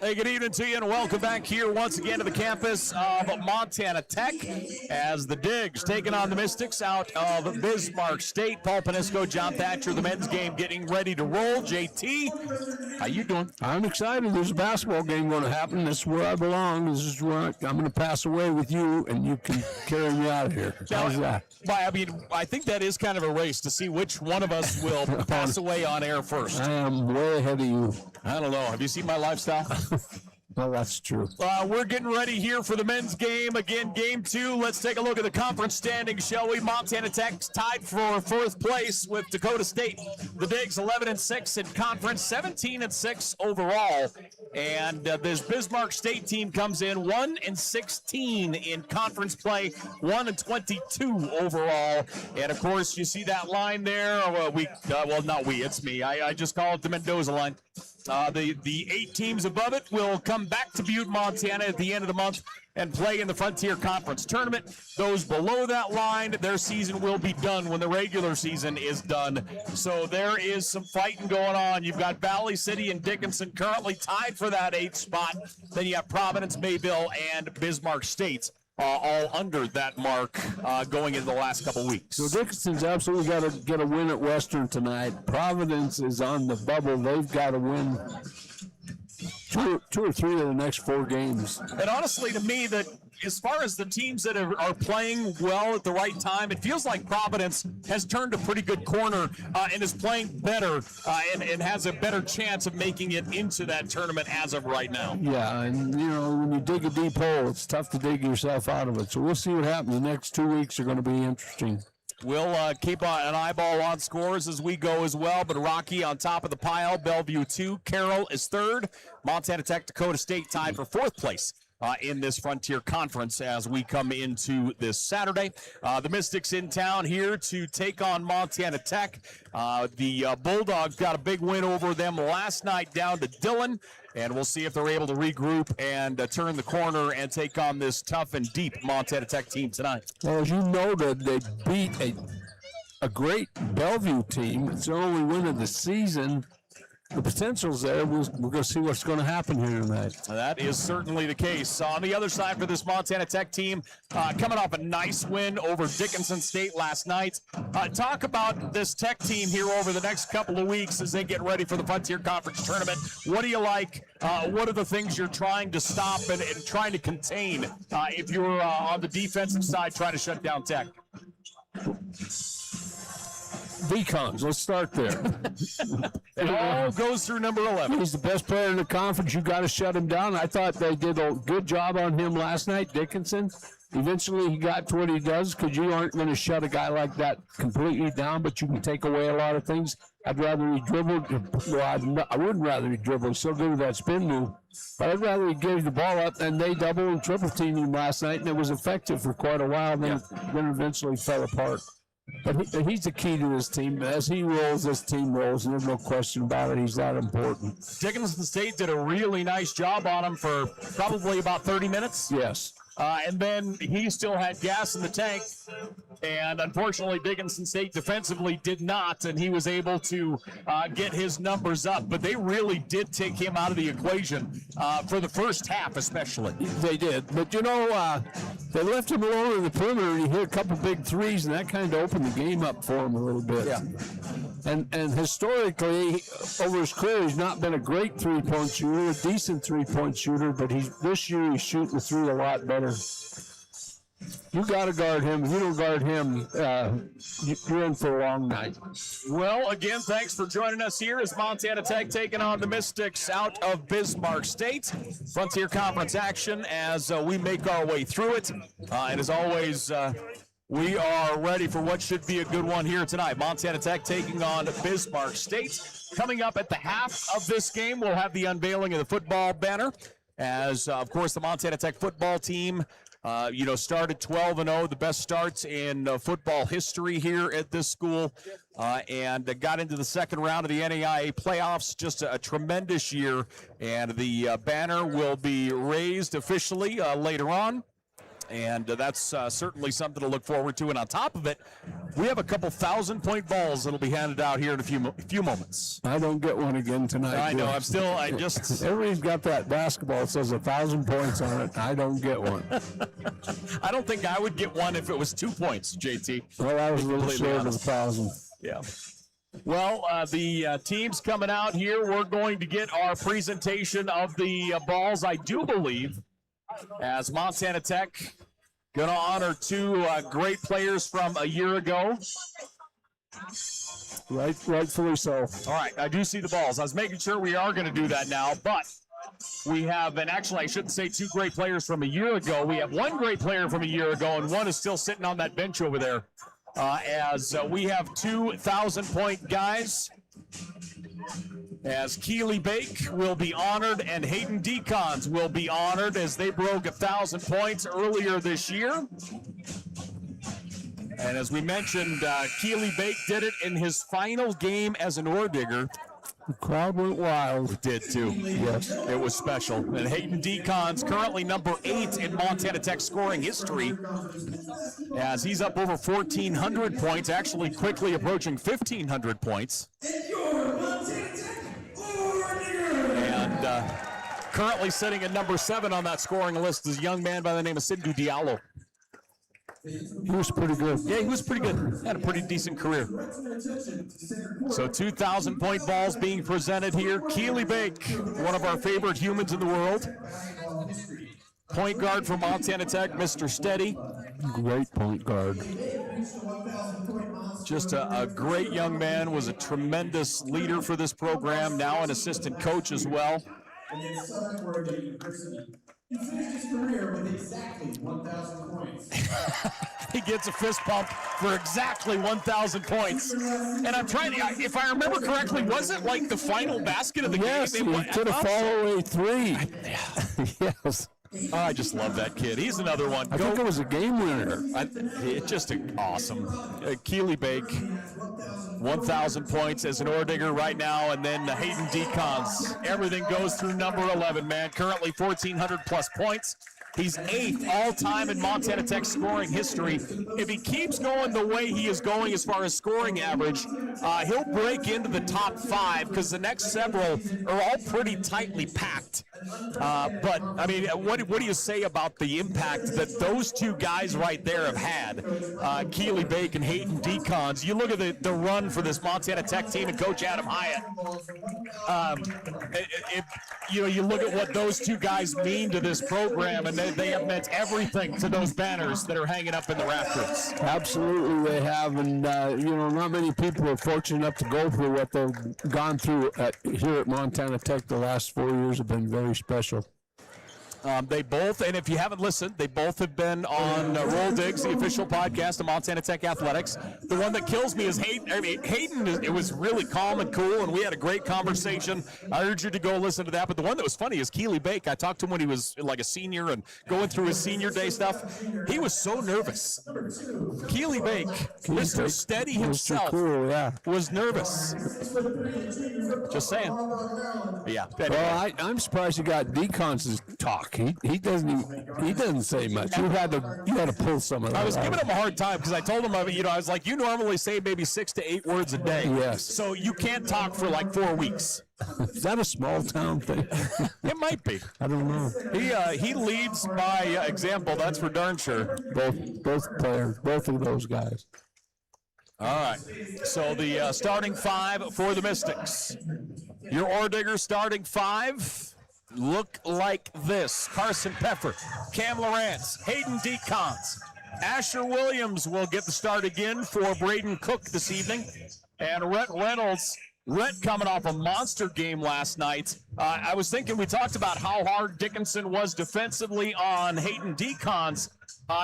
Hey, good evening to you, and welcome back here once again to the campus of Montana Tech as the Digs taking on the Mystics out of Bismark State. Paul Panisco, John Thatcher, the men's game getting ready to roll. JT, how you doing? I'm excited. There's a basketball game going to happen. This is where I belong. This is where I'm going to pass away with you, and you can carry me out of here. How's that? I mean, I think that is kind of a race to see which one of us will pass away on air first. I am way ahead of you. I don't know. Have you seen my lifestyle? Well, that's true. We're getting ready here for the men's game. Again, game 2. Let's take a look at the conference standings, shall we? Montana Tech's tied for fourth place with Dakota State. The Digs 11-6 in conference, 17-6 overall. And this Bismarck State team comes in 1-16 in conference play, 1-22 overall. And of course, you see that line there. Not we, it's me. I just call it the Mendoza line. The 8 teams above it will come back to Butte, Montana at the end of the month and play in the Frontier Conference Tournament. Those below that line, their season will be done when the regular season is done. So there is some fighting going on. You've got Valley City and Dickinson currently tied for that 8th spot. Then you have Providence, Mayville, and Bismarck State. All under that mark going into the last couple weeks. So Dickinson's absolutely got to get a win at Western tonight. Providence is on the bubble. They've got to win two or three of the next 4 games. And honestly, to me, that as far as the teams that are playing well at the right time, it feels like Providence has turned a pretty good corner and is playing better and has a better chance of making it into that tournament as of right now. Yeah, and you know, when you dig a deep hole, it's tough to dig yourself out of it. So we'll see what happens. The next 2 weeks are going to be interesting. We'll keep an eyeball on scores as we go as well, but Rocky on top of the pile, Bellevue 2, Carroll is 3rd, Montana Tech, Dakota State tied for 4th place in this Frontier Conference as we come into this Saturday. The Mystics in town here to take on Montana Tech. The Bulldogs got a big win over them last night down to Dillon, and we'll see if they're able to regroup and turn the corner and take on this tough and deep Montana Tech team tonight. Well, as you noted, they beat a great Bellevue team. It's their only win of the season. The potential's there. We're going to see what's going to happen here tonight. That is certainly the case. On the other side for this Montana Tech team, coming off a nice win over Dickinson State last night. Talk about this Tech team here over the next couple of weeks as they get ready for the Frontier Conference Tournament. What do you like? What are the things you're trying to stop and trying to contain if you're on the defensive side trying to shut down Tech? Decons, let's start there. It all goes through number 11. He's the best player in the conference. You got to shut him down. I thought they did a good job on him last night, Dickinson. Eventually he got to what he does because you aren't going to shut a guy like that completely down, but you can take away a lot of things. I'd rather he dribbled. Well, I wouldn't rather he dribbled. He's so good with that spin move. But I'd rather he gave the ball up, and they double and triple teamed him last night, and it was effective for quite a while, then eventually fell apart. But he's the key to this team. As he rolls, this team rolls, and there's no question about it. He's that important. Dickinson State did a really nice job on him for probably about 30 minutes. Yes. And then he still had gas in the tank, and unfortunately Dickinson State defensively did not, and he was able to get his numbers up. But they really did take him out of the equation for the first half especially. They did. But, you know, they left him alone in the perimeter, and he hit a couple big threes, and that kind of opened the game up for him a little bit. Yeah. And historically, over his career, he's not been a great three-point shooter, a decent three-point shooter, but this year he's shooting the three a lot better. You got to guard him. If you don't guard him, you're in for a long night. Well, again, thanks for joining us here as Montana Tech taking on the Mystics out of Bismarck State. Frontier Conference action as we make our way through it. And as always, we are ready for what should be a good one here tonight. Montana Tech taking on Bismarck State. Coming up at the half of this game, we'll have the unveiling of the football banner as, of course, the Montana Tech football team started 12-0, the best starts in football history here at this school, and got into the second round of the NAIA playoffs. Just a tremendous year, and the banner will be raised officially later on. And that's certainly something to look forward to. And on top of it, we have a couple 1,000-point balls that'll be handed out here in a few moments. I don't get one again tonight. I know. I just. Everybody's got that basketball that says 1,000 points on it. I don't get one. I don't think I would get one if it was 2 points, JT. Well, I was a little short of 1,000. Yeah. Well, the teams coming out here, we're going to get our presentation of the balls, I do believe, as Montana Tech going to honor two great players from a year ago. Rightfully so. All right, I do see the balls. I was making sure we are going to do that now, but we have, and actually I shouldn't say two great players from a year ago. We have one great player from a year ago, and one is still sitting on that bench over there. As we have 2,000-point guys, as Keely Bake will be honored and Hayden Decons will be honored as they broke 1,000 points earlier this year. And as we mentioned, Keely Bake did it in his final game as an Oredigger. The crowd went wild. It did too. Yes. It was special. And Hayden Decons currently number 8 in Montana Tech scoring history, as he's up over 1,400 points, actually quickly approaching 1,500 points. And currently sitting at number 7 on that scoring list is a young man by the name of Sidney Diallo. He was pretty good. Yeah, he was pretty good. Had a pretty decent career. So 2,000-point balls being presented here. Keely Bake, one of our favorite humans in the world. Point guard for Montana Tech, Mr. Steady. Great point guard. Just a great young man, was a tremendous leader for this program, now an assistant coach as well. He finished his career with exactly 1,000 points. He gets a fist pump for exactly 1,000 points. And I'm trying to, if I remember correctly, was it like the final basket of the yes, game? Yes, he took a fall-away three. Yes. Oh, I just love that kid. He's another one. I think it was a game winner. It's just awesome. Keely Bake, 1,000 points as an Oredigger right now, and then Hayden Decons. Everything goes through number 11, man. Currently 1,400-plus points. He's 8th all-time in Montana Tech scoring history. If he keeps going the way he is going as far as scoring average, he'll break into the top 5 because the next several are all pretty tightly packed. But, I mean, what do you say about the impact that those two guys right there have had, Keely Bake and Hayden Decons? You look at the run for this Montana Tech team and Coach Adam Hyatt. You look at what those two guys mean to this program, and they have meant everything to those banners that are hanging up in the rafters. Absolutely, they have, and not many people are fortunate enough to go through what they've gone through here at Montana Tech. The last 4 years have been very special. They both, and if you haven't listened, they both have been on Orediggers, the official podcast of Montana Tech Athletics. The one that kills me is Hayden. I mean, Hayden, it was really calm and cool, and we had a great conversation. I urge you to go listen to that. But the one that was funny is Keely Bake. I talked to him when he was like a senior and going through his senior day stuff. He was so nervous. Keely Bake, Mr. Steady himself, was nervous. Just saying. Yeah. Well, I'm surprised you got Decons' talk. He doesn't say much. You had to pull some of that. I was giving him a hard time because I told him, I was like, you normally say maybe 6 to 8 words a day. Yes. So you can't talk for like 4 weeks. Is that a small town thing? It might be. I don't know. He leads by example. That's for darn sure. Both players, both of those guys. All right. So the starting 5 for the Mystics. Your Orediggers starting 5. Look like this: Carson Peffer, Cam Lawrence, Hayden Decons. Asher Williams will get the start again for Braden Cook this evening. And Rhett Reynolds, coming off a monster game last night. I was thinking, we talked about how hard Dickinson was defensively on Hayden Decons.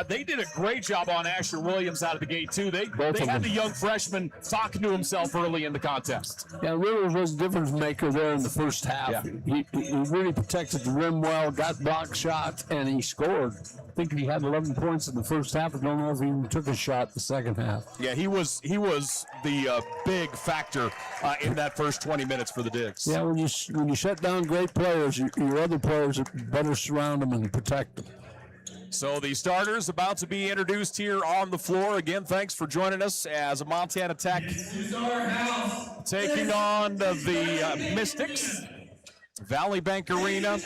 They did a great job on Asher Williams out of the gate, too. They had the young freshman talking to himself early in the contest. Yeah, Rivers was a difference maker there in the first half. Yeah. He really protected the rim well, got block shots, and he scored. I think he had 11 points in the first half. I don't know if he even took a shot the second half. Yeah, he was the big factor in that first 20 minutes for the Digs. Yeah, when you shut down great players, your other players better surround them and protect them. So the starters about to be introduced here on the floor. Again, thanks for joining us as Montana Tech taking on the Mystics. Valley Bank Arena,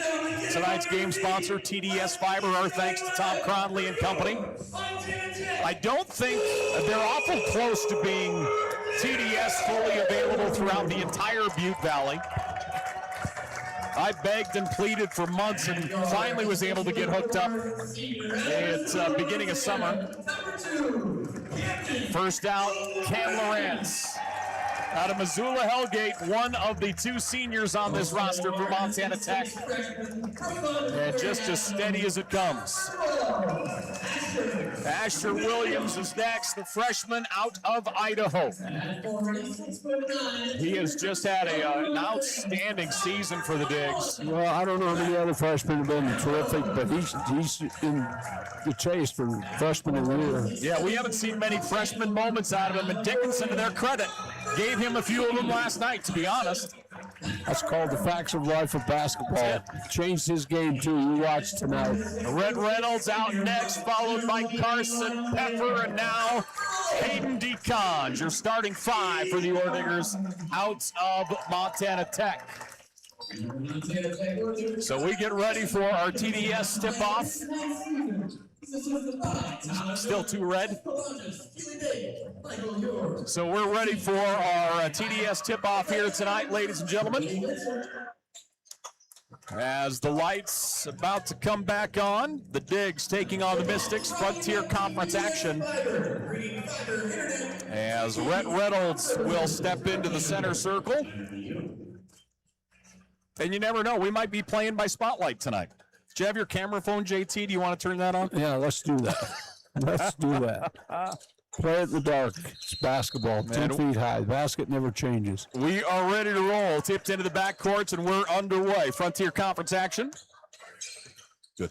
tonight's game sponsor, TDS Fiber. Our thanks to Tom Cronley and company. I don't think they're awful close to being TDS fully available throughout the entire Butte Valley. I begged and pleaded for months and finally was able to get hooked up. It's beginning of summer. First out, Cam Lawrence. Out of Missoula Hellgate, one of the two seniors on this roster for Montana Tech. And just as steady as it comes. Asher Williams is next, the freshman out of Idaho. He has just had an outstanding season for the Digs. Well, I don't know how many other freshmen have been terrific, but he's in the chase for freshman of the year. Yeah, we haven't seen many freshman moments out of him, and Dickinson, to their credit, gave him a few of them last night, to be honest. That's called the facts of life of basketball. Changed his game, too. You watch tonight. Red Reynolds out next, followed by Carson Peffer, and now Hayden DeCons, your starting five for the Orediggers out of Montana Tech. So we get ready for our TDS tip-off. Still too red. So we're ready for our TDS tip-off here tonight, ladies and gentlemen. As the lights about to come back on, the Digs taking on the Mystics, Frontier Conference action. As Rhett Reynolds will step into the center circle. And you never know, we might be playing by spotlight tonight. Do you have your camera phone, JT? Do you want to turn that on? Yeah, let's do that. Let's do that. Play it in the dark. It's basketball, 10 feet high. The basket never changes. We are ready to roll. Tipped into the backcourts, and we're underway. Frontier Conference action. Good.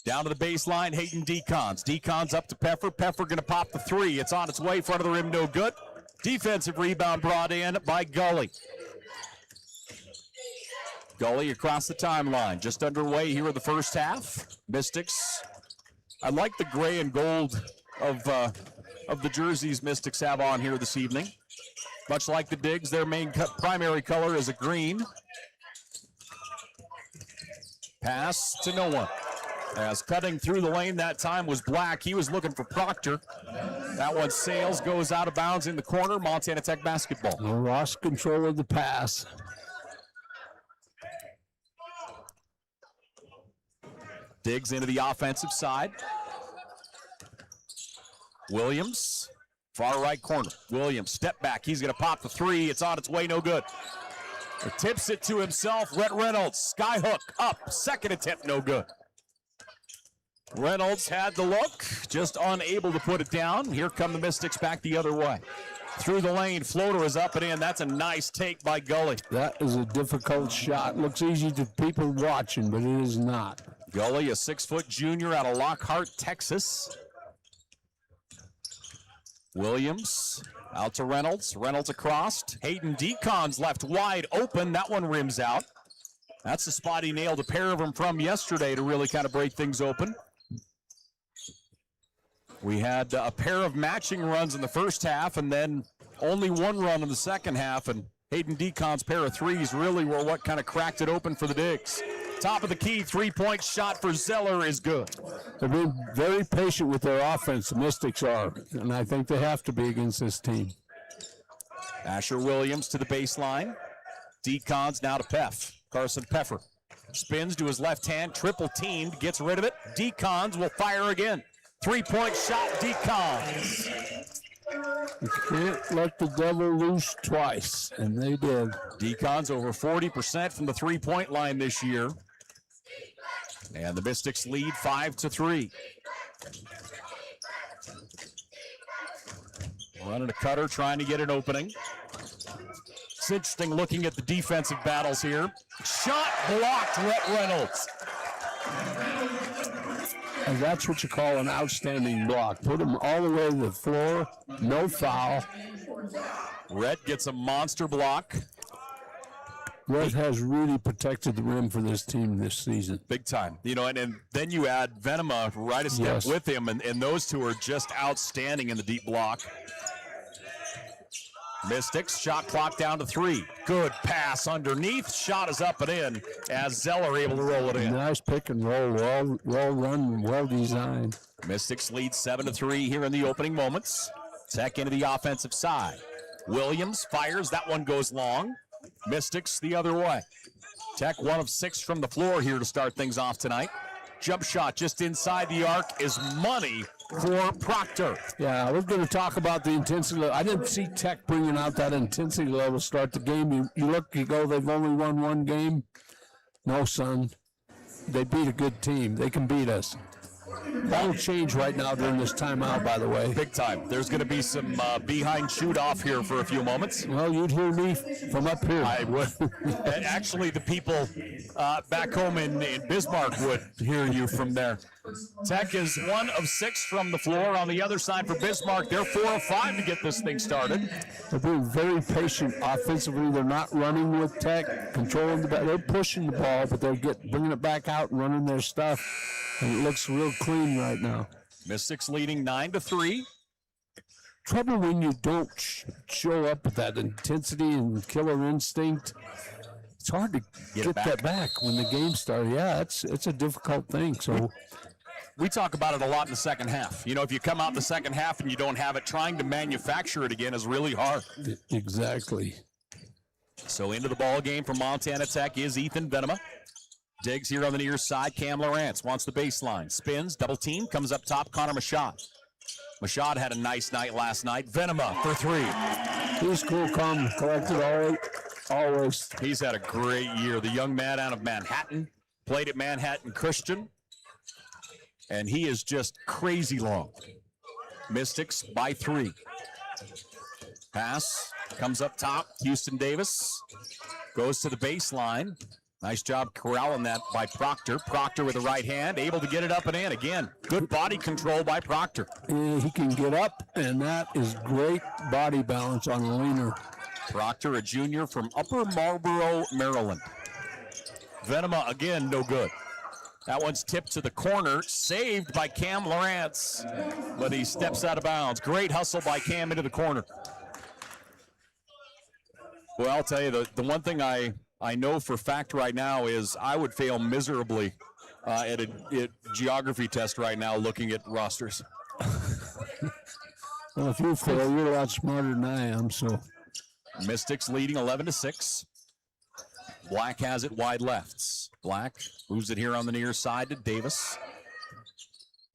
Down to the baseline, Hayden DeCons. DeCons up to Peffer. Peffer going to pop the three. It's on its way. Front of the rim, no good. Defensive rebound brought in by Gully. Gully across the timeline. Just underway here in the first half. Mystics. I like the gray and gold of the jerseys Mystics have on here this evening. Much like the Digs, their main primary color is a green. Pass to no one. As cutting through the lane that time was Black. He was looking for Proctor. That one sails, goes out of bounds in the corner. Montana Tech basketball. Lost control of the pass. Digs into the offensive side. Williams, far right corner. Williams, step back. He's going to pop the three. It's on its way, no good. It tips it to himself. Rhett Reynolds, skyhook, up. Second attempt, no good. Reynolds had the look, just unable to put it down. Here come the Mystics back the other way. Through the lane, floater is up and in. That's a nice take by Gully. That is a difficult shot. Looks easy to people watching, but it is not. Gully, a 6-foot junior out of Lockhart, Texas. Williams out to Reynolds. Reynolds across. Hayden DeCons left wide open. That one rims out. That's the spot he nailed a pair of them from yesterday to really kind of break things open. We had a pair of matching runs in the first half and then only one run in the second half. And Hayden DeCons' pair of threes really were what kind of cracked it open for the Digs. Top of the key, three-point shot for Zeller is good. They've been very patient with their offense, the Mystics are, and I think they have to be against this team. Asher Williams to the baseline. DeCons now to Carson Peffer. Spins to his left hand, triple teamed, gets rid of it. DeCons will fire again. Three-point shot, DeCons. You can't let the devil loose twice, and they did. DeCons over 40% from the three-point line this year. And the Mystics lead 5-3. Running a cutter, trying to get an opening. It's interesting looking at the defensive battles here. Shot blocked, Rhett Reynolds. And that's what you call an outstanding block. Put him all the way to the floor, no foul. Rhett gets a monster block. Red has really protected the rim for this team this season. Big time. And then you add Venema right a step with him, and those two are just outstanding in the deep block. Mystics, shot clock down to 3. Good pass underneath. Shot is up and in as Zeller able to roll it in. Nice pick and roll. Well run, well designed. Mystics lead 7-3 here in the opening moments. Tech into the offensive side. Williams fires. That one goes long. Mystics the other way. Tech 1 of 6 from the floor here to start things off tonight. Jump shot just inside the arc is money for Proctor. Yeah, we're going to talk about the intensity level. I didn't see Tech bringing out that intensity level to start the game. You look, you go, they've only won one game. No, son. They beat a good team. They can beat us. That'll change right now during this timeout, by the way. Big time. There's going to be some behind shoot off here for a few moments. Well, you'd hear me from up here. I would. And actually, the people back home in Bismark would hear you from there. Tech is 1 of 6 from the floor. On the other side for Bismarck, they're 4 of 5 to get this thing started. They're being very patient offensively. They're not running with Tech, controlling the ball. They're pushing the ball, but they're bringing it back out and running their stuff. And it looks real clean right now. Mystics leading 9-3. Trouble when you don't show up with that intensity and killer instinct. It's hard to get that back when the game starts. Yeah, it's a difficult thing. So we talk about it a lot in the second half. If you come out in the second half and you don't have it, trying to manufacture it again is really hard. Exactly. So into the ball game for Montana Tech is Ethan Venema. Diggs here on the near side. Cam Lawrence wants the baseline. Spins, double team, comes up top. Connor Mashad. Mashad had a nice night last night. Venema for 3. He's cool, calm, collected always. He's had a great year. The young man out of Manhattan, played at Manhattan Christian, and he is just crazy long. Mystics by 3. Pass comes up top. Houston Davis goes to the baseline. Nice job corralling that by Proctor. Proctor with the right hand, able to get it up and in. Again, good body control by Proctor. Yeah, he can get up, and that is great body balance on a leaner. Proctor, a junior from Upper Marlboro, Maryland. Venema, again, no good. That one's tipped to the corner, saved by Cam Lawrence, but he steps out of bounds. Great hustle by Cam into the corner. Well, I'll tell you, the one thing I know for fact right now is I would fail miserably at a geography test right now looking at rosters. Well, if you fail, you're a lot smarter than I am, so. Mystics leading 11-6. Black has it wide lefts. Black moves it here on the near side to Davis.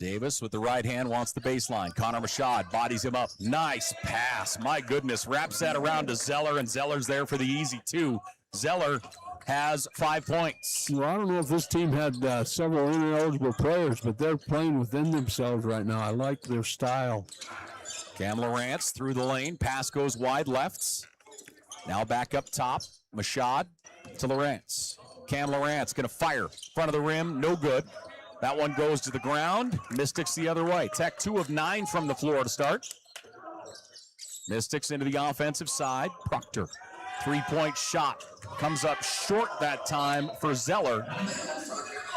Davis with the right hand wants the baseline. Connor Mashad bodies him up. Nice pass. My goodness. Wraps that around to Zeller, and Zeller's there for the easy 2. Zeller has 5 points. Well, I don't know if this team had several ineligible players, but they're playing within themselves right now. I like their style. Cam Lawrence through the lane. Pass goes wide lefts. Now back up top. Mashad to Lawrence. Cam Lawrence going to fire. Front of the rim. No good. That one goes to the ground. Mystics the other way. Tech 2 of 9 from the floor to start. Mystics into the offensive side. Proctor. 3-point shot. Comes up short that time for Zeller.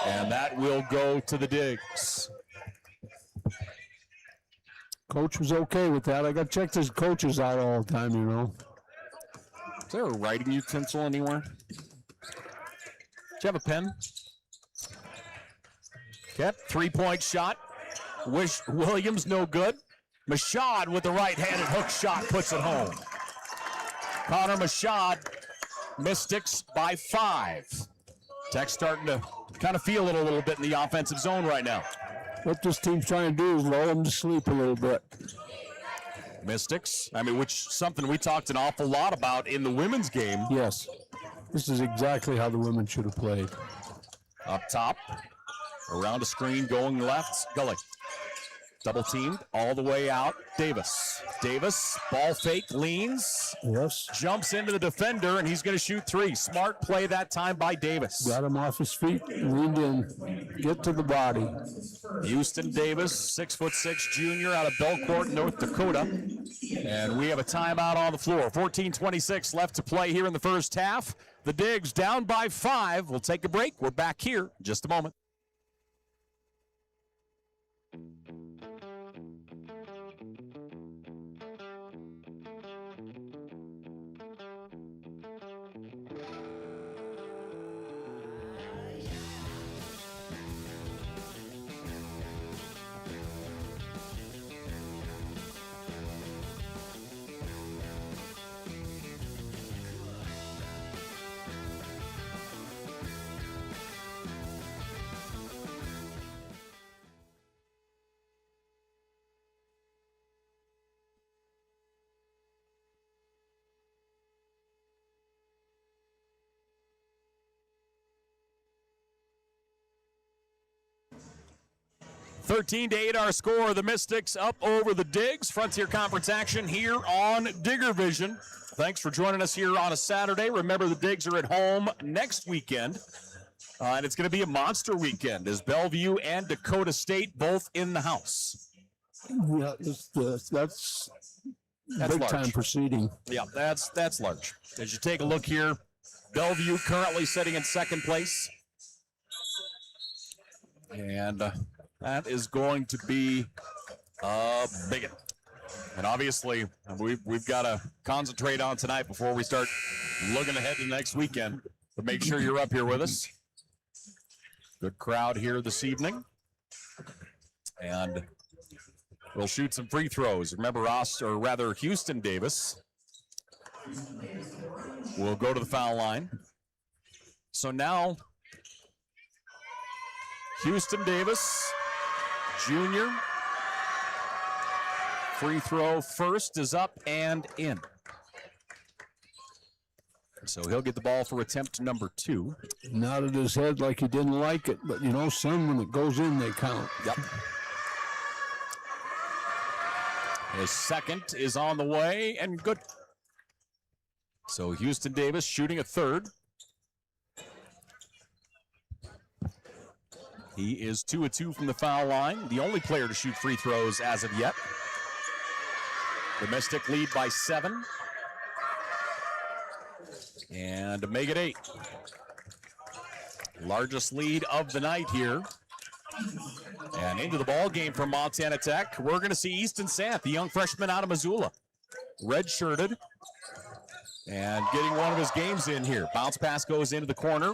And that will go to the Diggs. Coach was okay with that. I got checked his coaches out all the time, you know. Is there a writing utensil anywhere? Do you have a pen? Okay, 3-point shot. Williams no good. Mashad with the right-handed hook shot puts it home. Connor Mashad, Mystics by 5. Tech starting to kind of feel it a little bit in the offensive zone right now. What this team's trying to do is lull them to sleep a little bit. Mystics, which something we talked an awful lot about in the women's game. Yes, this is exactly how the women should have played. Up top, around a screen, going left, Gully. Double teamed all the way out. Davis, ball fake, leans. Yes. Jumps into the defender, and he's going to shoot 3. Smart play that time by Davis. Got him off his feet, leaned in, get to the body. Houston Davis, 6'6" junior out of Belcourt, North Dakota. And we have a timeout on the floor. 14:26 left to play here in the first half. The Digs down by 5. We'll take a break. We're back here in just a moment. (13-8) our score. The Mystics up over the Digs. Frontier Conference action here on Digger Vision. Thanks for joining us here on a Saturday. Remember, the Digs are at home next weekend, and it's going to be a monster weekend as Bellevue and Dakota State both in the house. Yeah, that's big large. time proceeding. Yeah, that's large. As you take a look here, Bellevue currently sitting in second place, and that is going to be a big one. And obviously, we've got to concentrate on tonight before we start looking ahead to the next weekend. But make sure you're up here with us. Good crowd here this evening. And we'll shoot some free throws. Remember, Houston Davis will go to the foul line. So now, Houston Davis, Jr., free throw first is up and in. So he'll get the ball for attempt number 2. Nodded his head like he didn't like it, but you know, son, when it goes in, they count. Yep. His second is on the way and good. So Houston Davis shooting a third. He is 2 of 2 from the foul line, the only player to shoot free throws as of yet. The Mystic lead by 7. And make it 8. Largest lead of the night here. And into the ball game for Montana Tech, we're going to see Easton Sant, the young freshman out of Missoula. Red-shirted and getting one of his games in here. Bounce pass goes into the corner.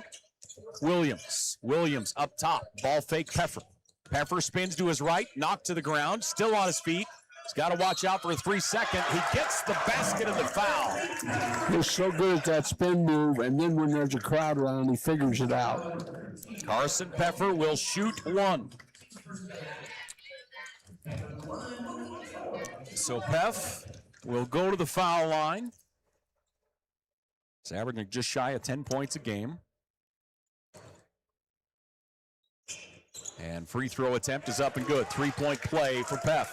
Williams up top. Ball fake Peffer. Peffer spins to his right, knocked to the ground, still on his feet. He's got to watch out for a 3-second. He gets the basket of the foul. He's so good at that spin move, and then when there's a crowd around, he figures it out. Carson Peffer will shoot 1. So Peff will go to the foul line. He's averaging just shy of 10 points a game. And free throw attempt is up and good. 3-point play for Peff.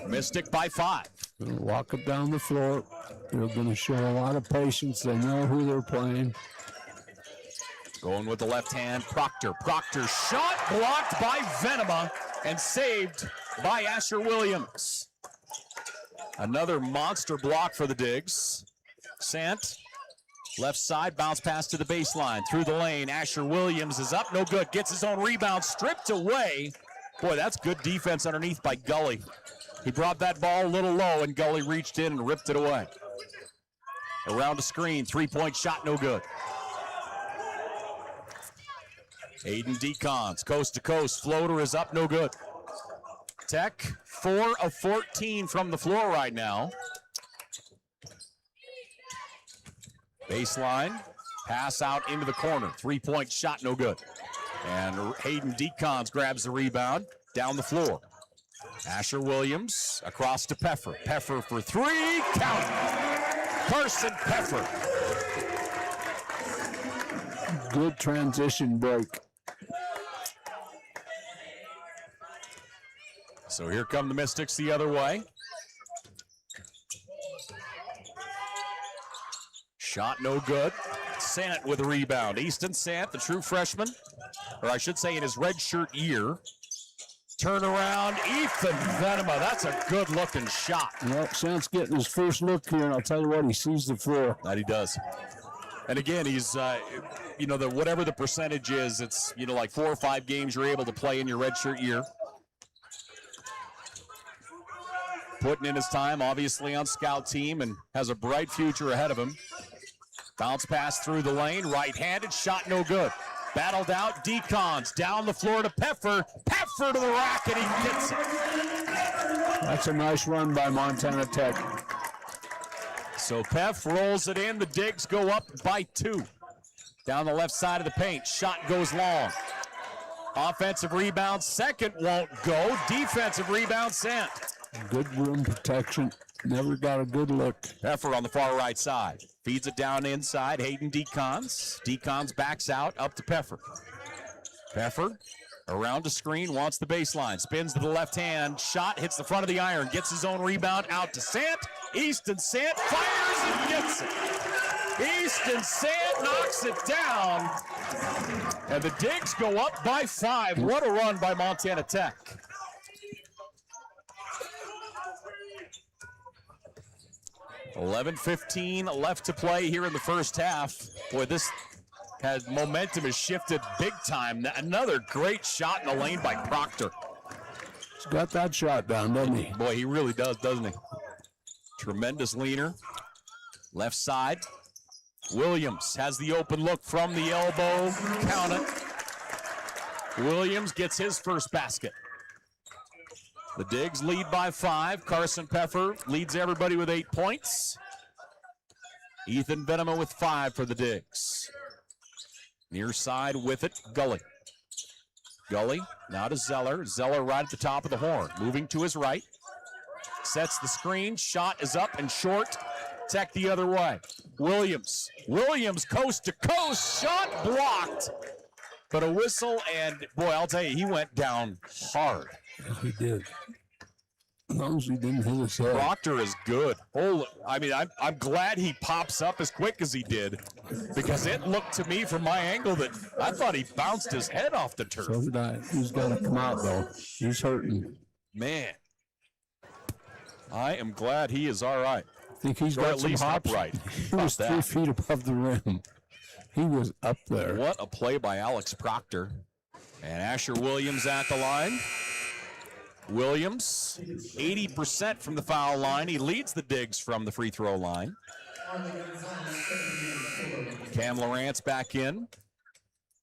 Mystic by 5. Gonna walk up down the floor. They're going to show a lot of patience. They know who they're playing. Going with the left hand, Proctor. Proctor shot blocked by Venema and saved by Asher Williams. Another monster block for the Digs. Sant, left side, bounce pass to the baseline. Through the lane, Asher Williams is up, no good. Gets his own rebound, stripped away. Boy, that's good defense underneath by Gully. He brought that ball a little low, and Gully reached in and ripped it away. Around the screen, 3-point shot, no good. Aiden Decons, coast to coast, floater is up, no good. Tech, 4 of 14 from the floor right now. Baseline, pass out into the corner, 3-point shot, no good. And Hayden Decons grabs the rebound, down the floor. Asher Williams across to Peffer. Peffer for 3, count. Carson Peffer. Good transition break. So here come the Mystics the other way. Shot no good. Sant with a rebound. Easton Sant, the true freshman, or I should say in his redshirt year. Turnaround, Ethan Venema. That's a good-looking shot. Well, Sant's getting his first look here, and I'll tell you what, he sees the floor. That he does. And again, he's, whatever the percentage is, it's, like 4 or 5 games you're able to play in your redshirt year. Putting in his time, obviously, on scout team and has a bright future ahead of him. Bounce pass through the lane, right-handed, shot no good. Battled out, Decons down the floor to Peffer. Peffer to the rack, and he gets it. That's a nice run by Montana Tech. So Peff rolls it in. The Digs go up by 2. Down the left side of the paint. Shot goes long. Offensive rebound, second won't go. Defensive rebound sent. Good rim protection. Never got a good look. Peffer on the far right side. Feeds it down inside. Hayden Decons. Decons backs out, up to Peffer. Peffer around the screen, wants the baseline. Spins to the left hand. Shot hits the front of the iron. Gets his own rebound out to Sant. Easton Sant fires and gets it. Easton Sant knocks it down. And the Digs go up by 5. What a run by Montana Tech. $11:15 left to play here in the first half. Boy, this momentum has shifted big time. Another great shot in the lane by Proctor. He's got that shot down, doesn't he? Boy, he really does, doesn't he? Tremendous leaner. Left side. Williams has the open look from the elbow. Count it. Williams gets his first basket. The Digs lead by 5. Carson Peffer leads everybody with 8 points. Ethan Venema with 5 for the Digs. Near side with it, Gully. Gully now to Zeller. Zeller right at the top of the horn. Moving to his right. Sets the screen. Shot is up and short. Tech the other way. Williams. Williams coast to coast. Shot blocked. But a whistle, and boy, I'll tell you, he went down hard. He did. As long as he didn't hit his head. Proctor is good. I'm glad he pops up as quick as he did, because it looked to me from my angle that I thought he bounced his head off the turf. So did I. He's got to come out, though. He's hurting. Man, I am glad he is all right. I think he's or got at some least hops. upright. He was 3 feet above the rim. He was up there. What a play by Alex Proctor. And Asher Williams at the line. Williams, 80% from the foul line. He leads the Digs from the free throw line. Cam Lawrence back in.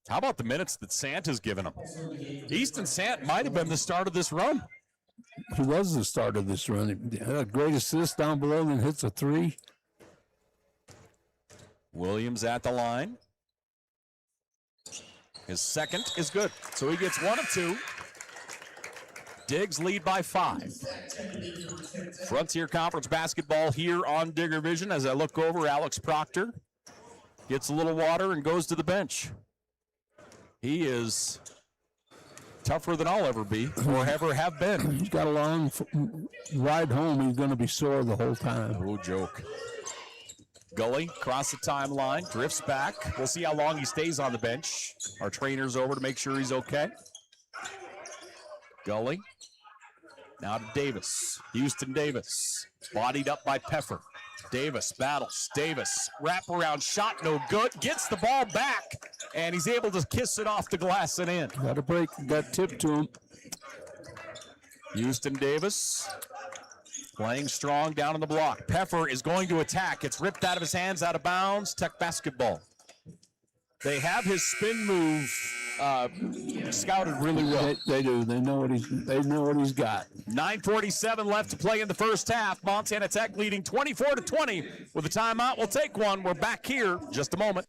How about the minutes that Sant has given him? Easton Sant might have been the start of this run. He was the start of this run. He had a great assist down below and hits a 3. Williams at the line. His second is good, so he gets 1 of 2. Digs lead by 5. Frontier Conference basketball here on Digger Vision. As I look over, Alex Proctor gets a little water and goes to the bench. He is tougher than I'll ever be or ever have been. He's got a long ride home. He's going to be sore the whole time. Oh, joke. Gully across the timeline, drifts back. We'll see how long he stays on the bench. Our trainer's over to make sure he's okay. Gully. Now to Davis. Houston Davis. Bodied up by Peffer. Davis battles. Davis. Wraparound shot, no good. Gets the ball back, and he's able to kiss it off the glass and in. Got a break. Got tip to him. Houston Davis playing strong down on the block. Peffer is going to attack. It's ripped out of his hands, out of bounds. Tech basketball. They have his spin move scouted really well. They do. They know what he's got. 9:47 left to play in the first half. Montana Tech leading 24-20 with a timeout. We'll take one. We're back here in just a moment.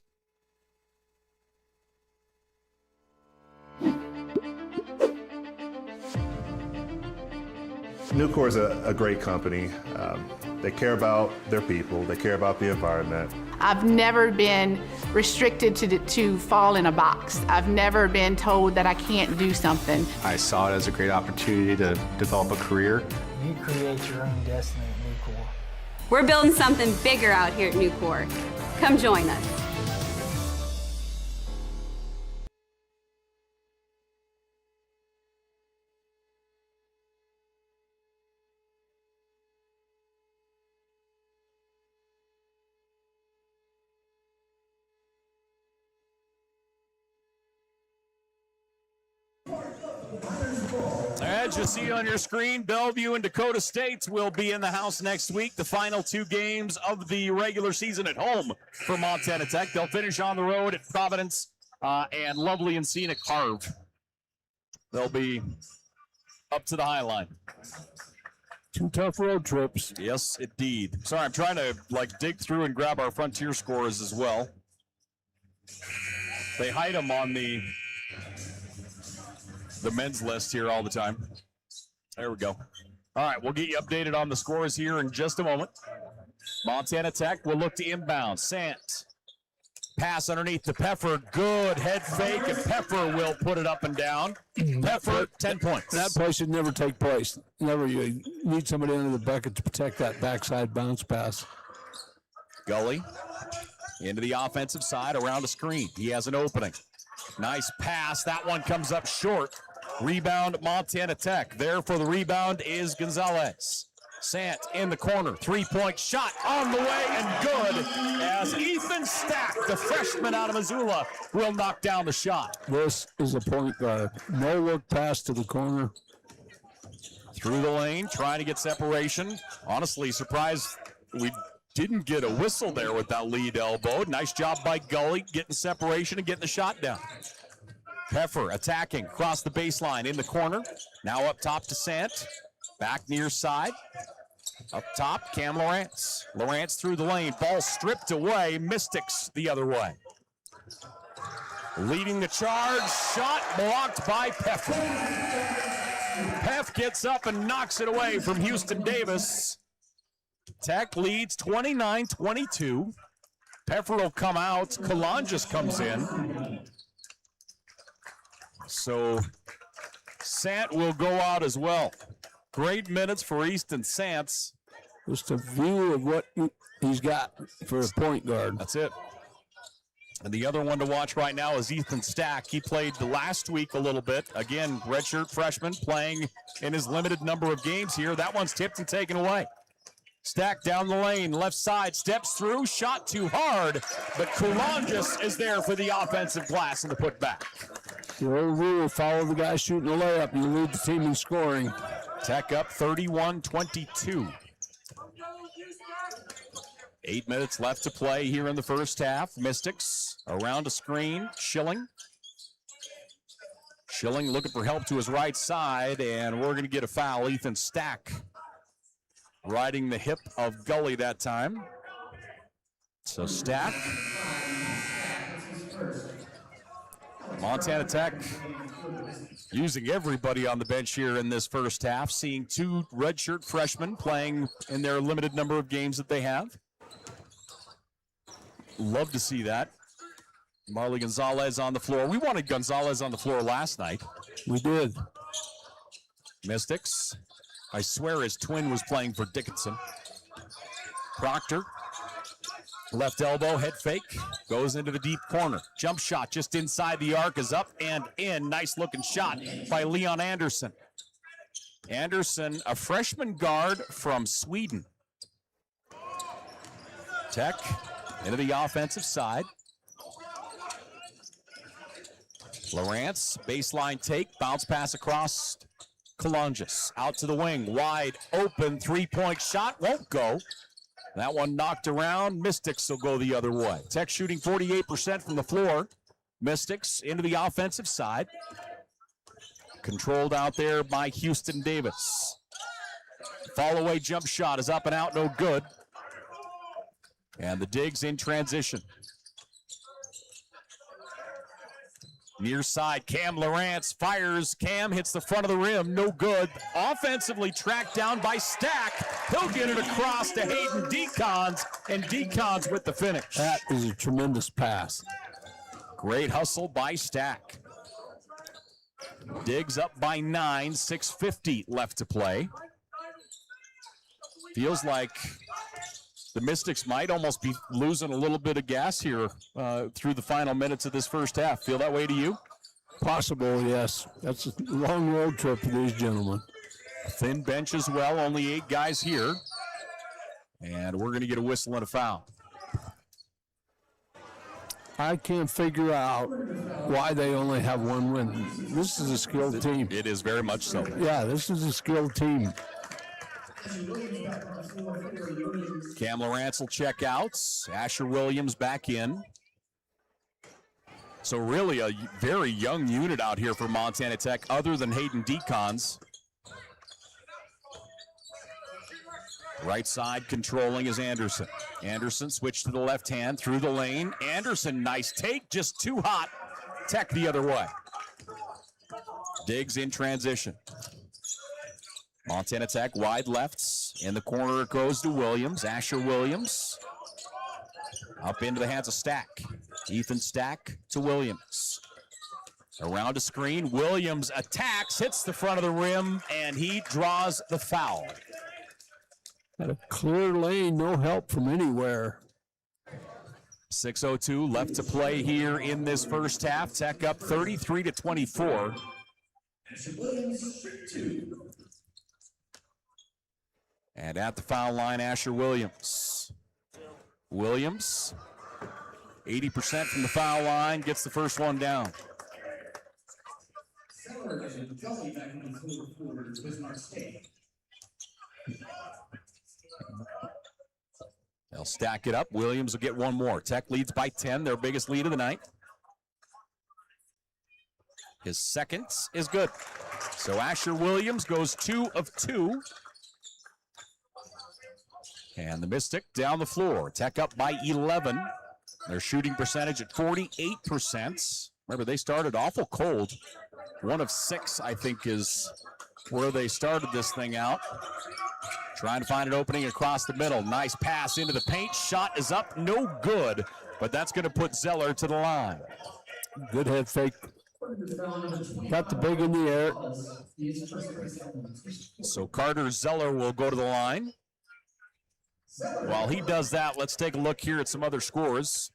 Nucor is a great company. They care about their people. They care about the environment. I've never been restricted to fall in a box. I've never been told that I can't do something. I saw it as a great opportunity to develop a career. You create your own destiny at Nucor. We're building something bigger out here at Nucor. Come join us. As you see on your screen, Bellevue and Dakota State will be in the house next week. The final 2 games of the regular season at home for Montana Tech. They'll finish on the road at Providence and lovely and scenic Harv. They'll be up to the High Line. 2 tough road trips. Yes, indeed. Sorry, I'm trying to dig through and grab our Frontier scores as well. They hide them on the men's list here all the time. There we go. All right, we'll get you updated on the scores here in just a moment. Montana Tech will look to inbound. Sant. Pass underneath to Peffer. Good head fake, and Peffer will put it up and down. Peffer, 10 points. That play should never take place. Never. You need somebody under the bucket to protect that backside bounce pass. Gully into the offensive side around a screen. He has an opening. Nice pass. That one comes up short. Rebound, Montana Tech. There for the rebound is Gonzalez. Sant in the corner. 3-point shot on the way and good as Ethan Stack, the freshman out of Missoula, will knock down the shot. This is a point guard. No look pass to the corner. Through the lane, trying to get separation. Honestly, surprised we didn't get a whistle there with that lead elbow. Nice job by Gully getting separation and getting the shot down. Peffer attacking across the baseline in the corner. Now up top to Sant. Back near side. Up top, Cam Lawrence. Lawrence through the lane. Ball stripped away. Mystics the other way. Leading the charge. Shot blocked by Peffer. Peff gets up and knocks it away from Houston Davis. Tech leads 29-22. Peffer will come out. Kalanges comes in. So Sant will go out as well. Great minutes for Easton Sants. Just a view of what he's got for a point guard. That's it. And the other one to watch right now is Ethan Stack. He played the last week a little bit. Again, redshirt freshman playing in his limited number of games here. That one's tipped and taken away. Stack down the lane, left side, steps through, shot too hard, but Kalanges is there for the offensive glass and the putback. The old rule, follow the guy shooting the layup. You lead the team in scoring. Tech up 31-22. 8 minutes left to play here in the first half. Mystics around a screen. Schilling looking for help to his right side, and we're going to get a foul. Ethan Stack riding the hip of Gully that time. So Stack. Montana Tech using everybody on the bench here in this first half, seeing 2 redshirt freshmen playing in their limited number of games that they have. Love to see that. Marley Gonzalez on the floor. We wanted Gonzalez on the floor last night. We did. Mystics. I swear his twin was playing for Dickinson. Proctor. Left elbow, head fake, goes into the deep corner. Jump shot just inside the arc is up and in. Nice looking shot by Leon Anderson. Anderson, a freshman guard from Sweden. Tech into the offensive side. Lawrence, baseline take, bounce pass across Kalanges. Out to the wing, wide open, 3-point shot, won't go. That one knocked around. Mystics will go the other way. Tech shooting 48% from the floor. Mystics into the offensive side. Controlled out there by Houston Davis. Fall away jump shot is up and out, no good. And the Digs in transition. Near side, Cam Lawrence fires. Cam hits the front of the rim, no good. Offensively tracked down by Stack. He'll get it across to Hayden Decons, and Decons with the finish. That is a tremendous pass. Great hustle by Stack. Digs up by 9, 6:50 left to play. Feels like the Mystics might almost be losing a little bit of gas here through the final minutes of this first half. Feel that way to you? Possible, yes. That's a long road trip for these gentlemen. Thin bench as well, only 8 guys here. And we're going to get a whistle and a foul. I can't figure out why they only have one win. This is a skilled team. It is very much so. Yeah, this is a skilled team. Cam Lawrence will check out. Asher Williams back in. So really a very young unit out here for Montana Tech other than Hayden Decons. Right side controlling is Anderson. Anderson switched to the left hand through the lane. Anderson, nice take, just too hot. Tech the other way. Diggs in transition. Montana Tech wide lefts. In the corner it goes to Williams. Asher Williams. Up into the hands of Stack. Ethan Stack to Williams. Around a screen. Williams attacks, hits the front of the rim, and he draws the foul. Had a clear lane, no help from anywhere. 6:02 left to play here in this first half. Tech up 33-24. And at the foul line, Asher Williams. Williams, 80% from the foul line, gets the first one down. They'll stack it up. Williams will get one more. Tech leads by 10, their biggest lead of the night. His second is good. So Asher Williams goes 2 of 2. And the Mystic down the floor. Tech up by 11. Their shooting percentage at 48%. Remember, they started awful cold. 1 of 6, I think, is where they started this thing out. Trying to find an opening across the middle. Nice pass into the paint. Shot is up, no good. But that's going to put Zeller to the line. Good head fake. Got the big in the air. So Carter Zeller will go to the line. While he does that, let's take a look here at some other scores.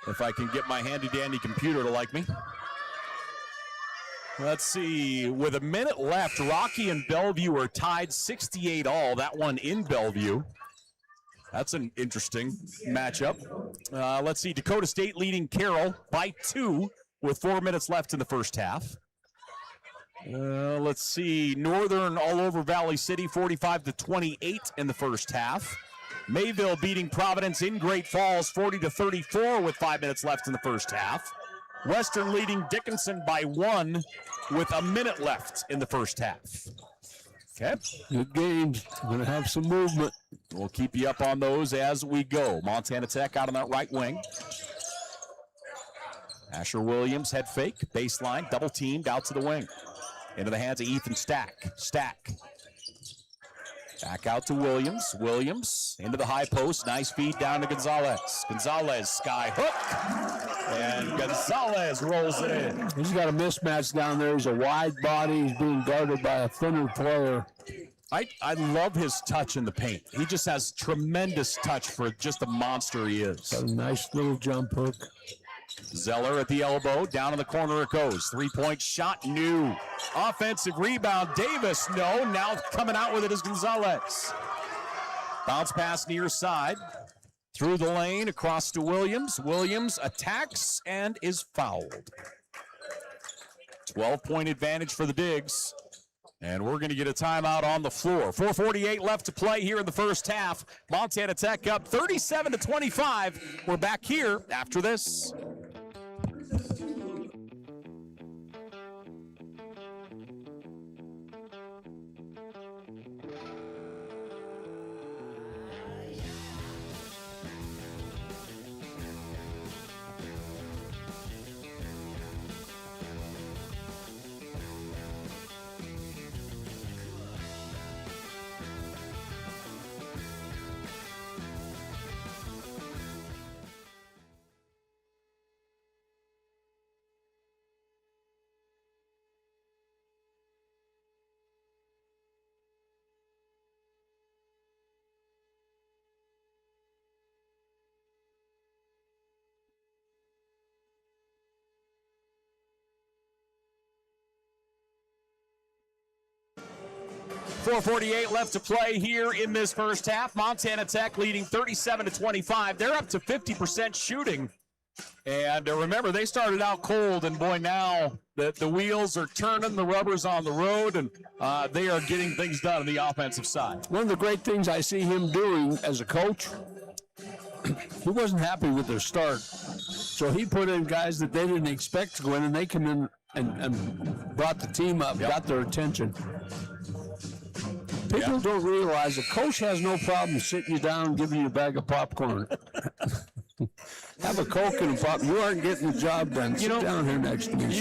If I can get my handy-dandy computer to like me. Let's see, with a minute left, Rocky and Bellevue are tied 68 all. That one in Bellevue. That's an interesting matchup. Let's see, Dakota State leading Carroll by 2 with 4 minutes left in the first half. Let's see, Northern all over Valley City, 45-28 in the first half. Mayville beating Providence in Great Falls, 40-34 with 5 minutes left in the first half. Western leading Dickinson by 1 with a minute left in the first half. Okay. Good games. Going to have some movement. We'll keep you up on those as we go. Montana Tech out on that right wing. Asher Williams, head fake, baseline, double teamed out to the wing. Into the hands of Ethan Stack. Stack. Back out to Williams. Williams into the high post. Nice feed down to Gonzalez. Gonzalez, sky hook. And Gonzalez rolls it in. He's got a mismatch down there. He's a wide body. He's being guarded by a thinner player. I love his touch in the paint. He just has tremendous touch for just the monster he is. Got a nice little jump hook. Zeller at the elbow, down in the corner it goes. Three-point shot, new. Offensive rebound, Davis, no. Now coming out with it is Gonzalez. Bounce pass near side. Through the lane, across to Williams. Williams attacks and is fouled. 12-point advantage for the Digs. And we're going to get a timeout on the floor. 4:48 left to play here in the first half. Montana Tech up 37-25. We're back here after this. 4:48 left to play here in this first half. Montana Tech leading 37-25. They're up to 50% shooting. And remember, they started out cold, and boy, now the wheels are turning, the rubber's on the road, and they are getting things done on the offensive side. One of the great things I see him doing as a coach, he wasn't happy with their start. So he put in guys that they didn't expect to go in, and they come in and brought the team up, got their attention. People don't realize a coach has no problem sitting you down and giving you a bag of popcorn. Have a Coke and a pop. You aren't getting the job done. Sit down here next to me.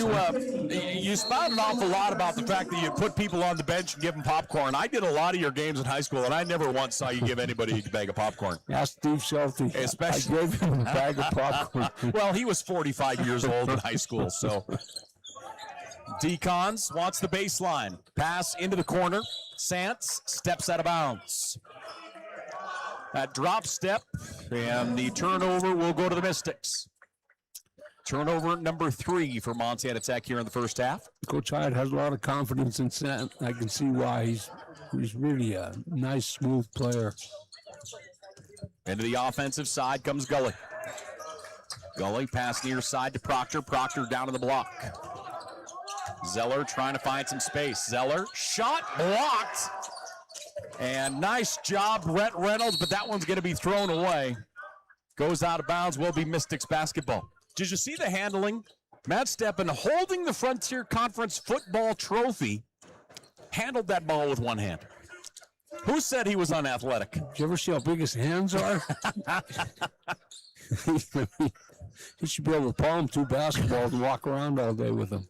You spout an awful lot about the fact that you put people on the bench and give them popcorn. I did a lot of your games in high school, and I never once saw you give anybody a bag of popcorn. Ask Steve Shelty. Especially, I gave him a bag of popcorn. Well, he was 45 years old in high school, so. Decons wants the baseline. Pass into the corner. Sants steps out of bounds. That drop step, and the turnover will go to the Mystics. Turnover number 3 for Montana Tech here in the first half. Coach Hyatt has a lot of confidence in Sant. I can see why. He's really a nice, smooth player. Into the offensive side comes Gully. Gully pass near side to Proctor. Proctor down to the block. Zeller trying to find some space. Zeller, shot blocked. And nice job, Rhett Reynolds, but that one's going to be thrown away. Goes out of bounds, will be Mystics basketball. Did you see the handling? Matt Steppen, holding the Frontier Conference football trophy, handled that ball with one hand. Who said he was unathletic? Did you ever see how big his hands are? He should be able to palm 2 basketballs and walk around all day with them.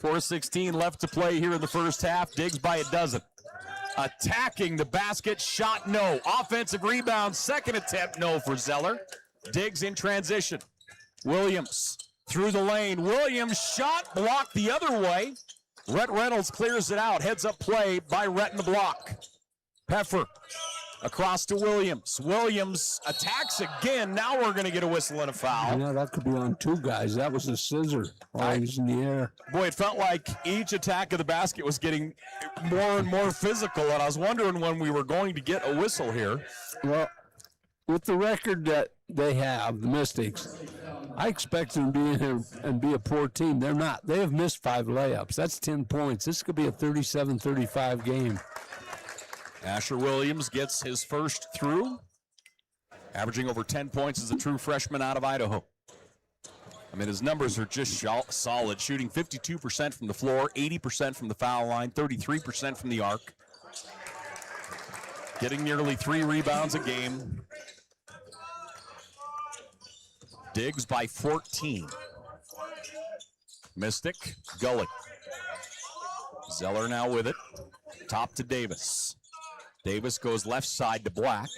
4:16 left to play here in the first half. Diggs by a dozen. Attacking the basket, shot no. Offensive rebound, second attempt no for Zeller. Diggs in transition. Williams through the lane. Williams shot blocked the other way. Rhett Reynolds clears it out. Heads up play by Rhett in the block. Peffer across to Williams. Williams attacks again. Now we're going to get a whistle and a foul. Yeah, that could be on 2 guys. That was a scissor while he was in the air. Boy, it felt like each attack of the basket was getting more and more physical, and I was wondering when we were going to get a whistle here. Well, with the record that they have, the Mystics, I expect them to be in here and be a poor team. They're not. They have missed 5 layups. That's 10 points. This could be a 37-35 game. Asher Williams gets his first through, averaging over 10 points as a true freshman out of Idaho. I mean, his numbers are just solid, shooting 52% from the floor, 80% from the foul line, 33% from the arc, getting nearly 3 rebounds a game. Diggs by 14. Mystic, Gully. Zeller now with it. Top to Davis. Davis goes left side to Black.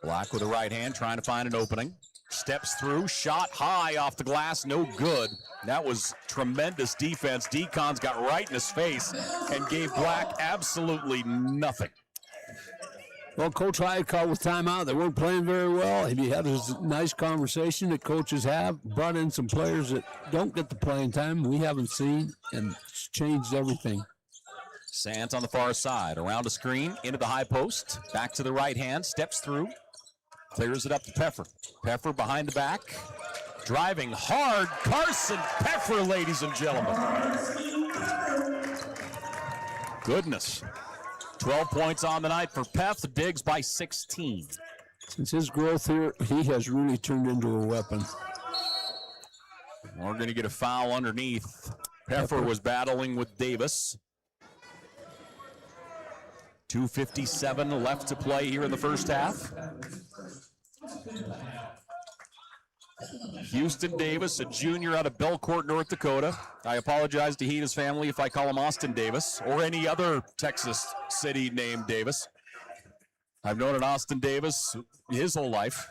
Black with the right hand trying to find an opening. Steps through, shot high off the glass, no good. That was tremendous defense. Decon's got right in his face and gave Black absolutely nothing. Well, Coach Hyatt called with timeout. They weren't playing very well. He had a nice conversation that coaches have, brought in some players that don't get the playing time we haven't seen, and it's changed everything. Sant on the far side, around a screen, into the high post, back to the right hand, steps through, clears it up to Peffer. Peffer behind the back, driving hard, Carson Peffer, ladies and gentlemen. Goodness. 12 points on the night for Peff, Diggs by 16. Since his growth here, he has really turned into a weapon. We're going to get a foul underneath. Peffer was battling with Davis. 2:57 left to play here in the first half. Houston Davis, a junior out of Belcourt, North Dakota. I apologize to he and his family if I call him Austin Davis or any other Texas city named Davis. I've known an Austin Davis his whole life,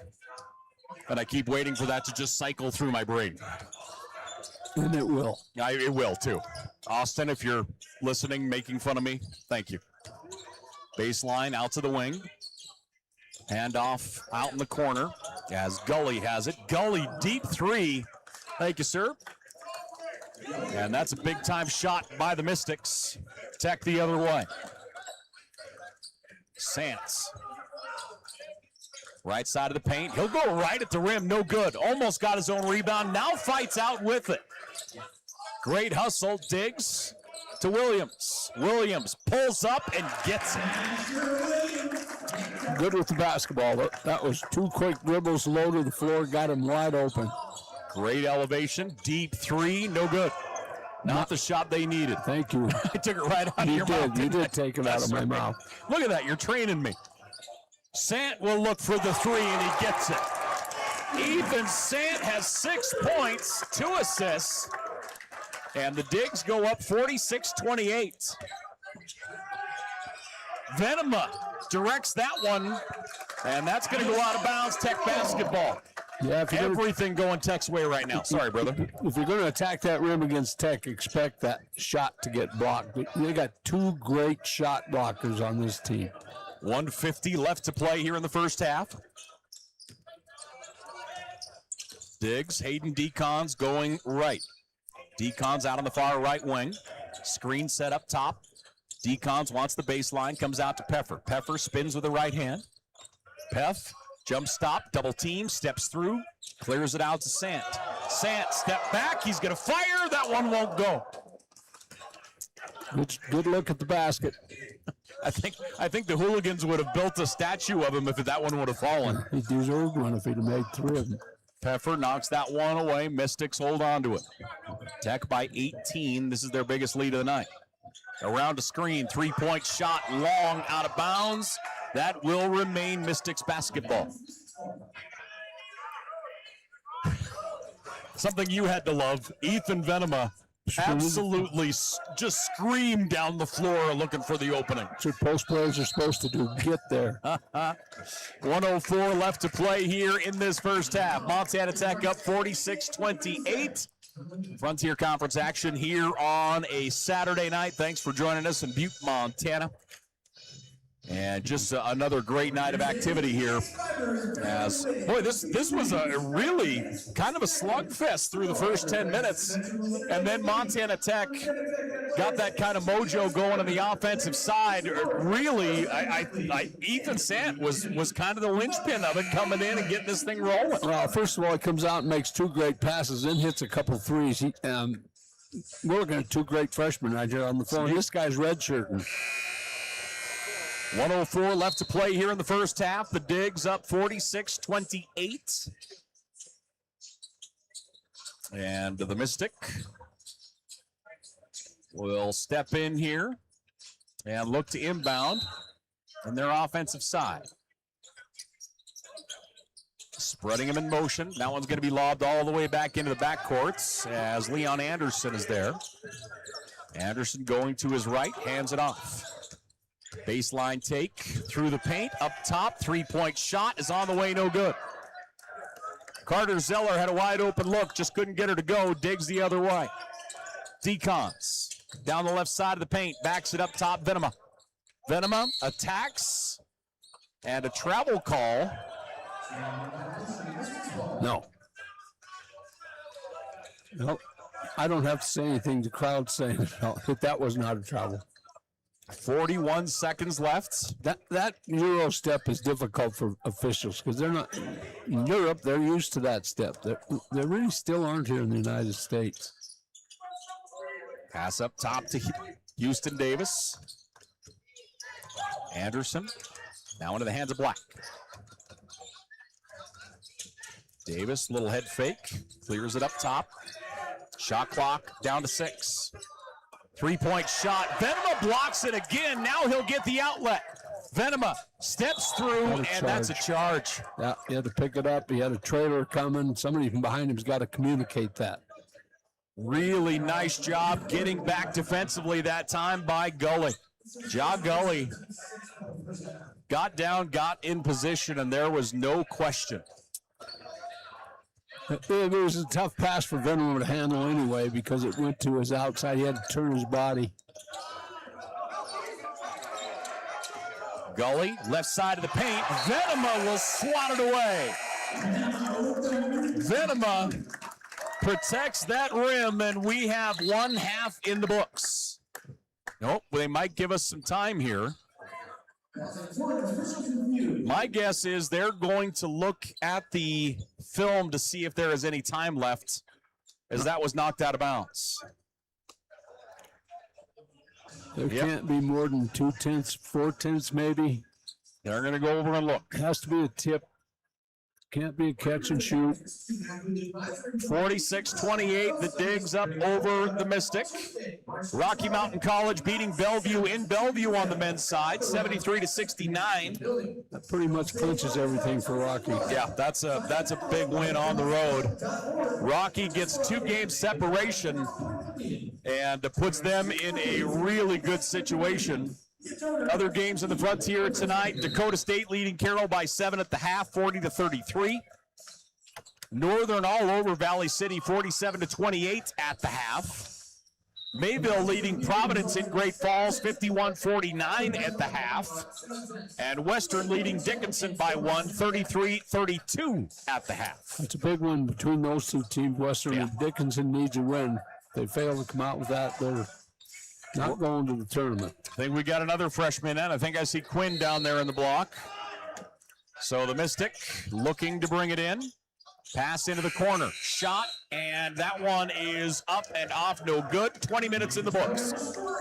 and I keep waiting for that to just cycle through my brain. And it will. It will, too. Austin, if you're listening, making fun of me, thank you. Baseline out to the wing. Handoff out in the corner as Gully has it. Gully, deep 3. Thank you, sir. And that's a big-time shot by the Mystics. Tech the other way. Sants. Right side of the paint. He'll go right at the rim. No good. Almost got his own rebound. Now fights out with it. Great hustle. Diggs to Williams. Williams pulls up and gets it. Good with the basketball. That was 2 quick dribbles, low to the floor, got him wide open. Great elevation. Deep three. No good. Not the shot they needed. Thank you. I took it right out of your mouth. You did take it out of my mouth. Look at that. You're training me. Sant will look for the three, and he gets it. Ethan Sant has 6 points, 2 assists, and the Digs go up 46-28. Venema directs that one, and that's going to go out of bounds. Tech basketball. Yeah, everything going Tech's way right now. Sorry, brother. If you're going to attack that rim against Tech, expect that shot to get blocked. They got 2 great shot blockers on this team. 1:50 left to play here in the first half. Diggs, Hayden Deacons going right. Deacons out on the far right wing. Screen set up top. Deacons wants the baseline, comes out to Peffer. Peffer spins with the right hand. Peff, jump stop, double team, steps through, clears it out to Sant. Sant, step back, he's going to fire. That one won't go. Good look at the basket. I think the hooligans would have built a statue of him if that one would have fallen. He deserved one if he'd have made 3 of them. Peffer knocks that one away. Mystics hold on to it. Tech by 18. This is their biggest lead of the night. Around a screen, 3-point shot, long, out of bounds. That will remain Mystics basketball. Something you had to love, Ethan Venema absolutely just screamed down the floor looking for the opening. That's what post players are supposed to do, get there. 1:04 left to play here in this first half. Montana Tech up 46-28. Frontier Conference action here on a Saturday night. Thanks for joining us in Butte, Montana. And just another great night of activity here. As boy, this was a really kind of a slugfest through the first 10 minutes, and then Montana Tech got that kind of mojo going on the offensive side. Really, Ethan Sant was kind of the linchpin of it, coming in and getting this thing rolling. Well, first of all, he comes out and makes 2 great passes, then hits a couple threes. We're looking at 2 great freshmen right here on the floor. This guy's redshirting. 1:04 left to play here in the first half. The Digs up 46-28. And the Mystic will step in here and look to inbound on their offensive side. Spreading him in motion. That one's going to be lobbed all the way back into the backcourts as Leon Anderson is there. Anderson going to his right, hands it off. Baseline take through the paint, up top, 3-point shot is on the way, no good. Carter Zeller had a wide open look, just couldn't get her to go. Diggs the other way. Decons down the left side of the paint, backs it up top, Venema. Venema attacks, and a travel call. No. No, I don't have to say anything. The crowd's saying it. No, that was not a travel. 41 seconds left. That Euro step is difficult for officials because they're not in Europe. They're used to that step. They really still aren't here in the United States. Pass up top to Houston Davis. Anderson now into the hands of Black. Davis, little head fake, clears it up top. Shot clock down to 6. 3-point shot. Venema blocks it again. Now he'll get the outlet. Venema steps through, and that's a charge. Yeah, he had to pick it up. He had a trailer coming. Somebody from behind him's got to communicate that. Really nice job getting back defensively that time by Gully. Ja Gully got down, got in position, and there was no question. It was a tough pass for Venema to handle anyway because it went to his outside. He had to turn his body. Gully, left side of the paint. Venema will swat it away. Venema protects that rim, and we have 1/2 in the books. Nope, they might give us some time here. My guess is they're going to look at the film to see if there is any time left, as that was knocked out of bounds. There can't be more than 2/10, 4/10 maybe. They're going to go over and look. Has to be a tip. Can't be a catch and shoot. 46-28, the Digs up over the Mystic. Rocky Mountain College beating Bellevue in Bellevue on the men's side, 73-69. That pretty much clinches everything for Rocky. Yeah, that's a big win on the road. Rocky gets 2 game separation and puts them in a really good situation. Other games in the Frontier tonight, Dakota State leading Carroll by 7 at the half, 40-33. Northern all over Valley City, 47-28 at the half. Mayville leading Providence in Great Falls, 51-49 at the half. And Western leading Dickinson by 1, 33-32 at the half. It's a big one between those two teams. Western and Dickinson needs a win. They fail to come out with that, they're not going to the tournament. I think we got another freshman in. I think I see Quinn down there in the block. So the Mystic looking to bring it in. Pass into the corner. Shot, and that one is up and off. No good. 20 minutes in the books.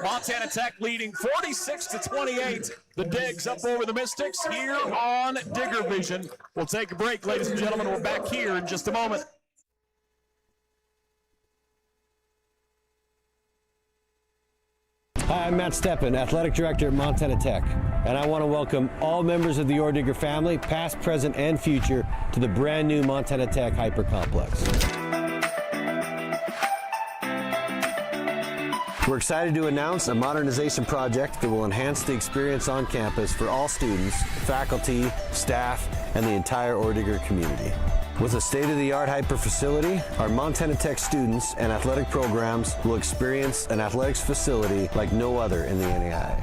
Montana Tech leading 46-28. The Digs up over the Mystics here on Digger Vision. We'll take a break, ladies and gentlemen. We're back here in just a moment. Hi, I'm Matt Steppen, Athletic Director at Montana Tech, and I want to welcome all members of the Orediggers family, past, present, and future, to the brand new Montana Tech Hyper Complex. We're excited to announce a modernization project that will enhance the experience on campus for all students, faculty, staff, and the entire Orediggers community. With a state-of-the-art hyper facility, our Montana Tech students and athletic programs will experience an athletics facility like no other in the NAIA.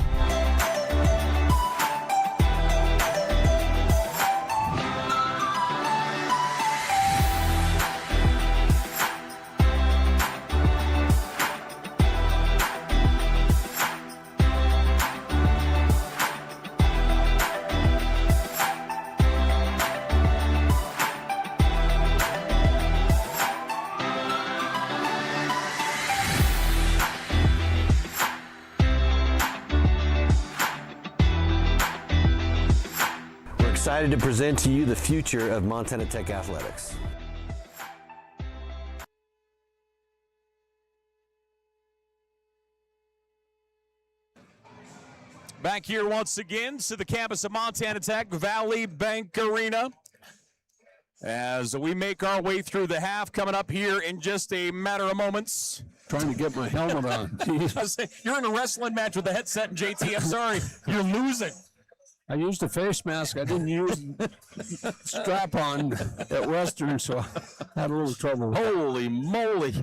Excited to present to you the future of Montana Tech athletics. Back here once again to the campus of Montana Tech, Valley Bank Arena. As we make our way through the half, coming up here in just a matter of moments. Trying to get my helmet on. You're in a wrestling match with a headset and JT. I'm sorry, you're losing. I used a face mask. I didn't use strap-on at Western, so I had a little trouble. Holy moly.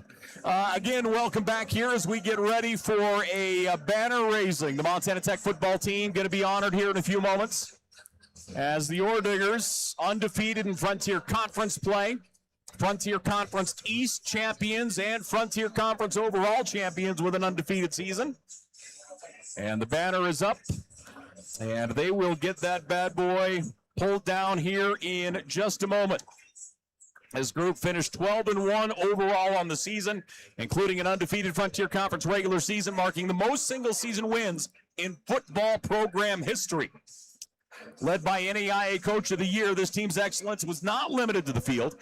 Again, welcome back here as we get ready for a banner raising. The Montana Tech football team going to be honored here in a few moments as the Orediggers, undefeated in Frontier Conference play, Frontier Conference East champions and Frontier Conference overall champions with an undefeated season. And the banner is up. And they will get that bad boy pulled down here in just a moment. This group finished 12-1 overall on the season, including an undefeated Frontier Conference regular season, marking the most single-season wins in football program history. Led by NAIA Coach of the Year, this team's excellence was not limited to the field.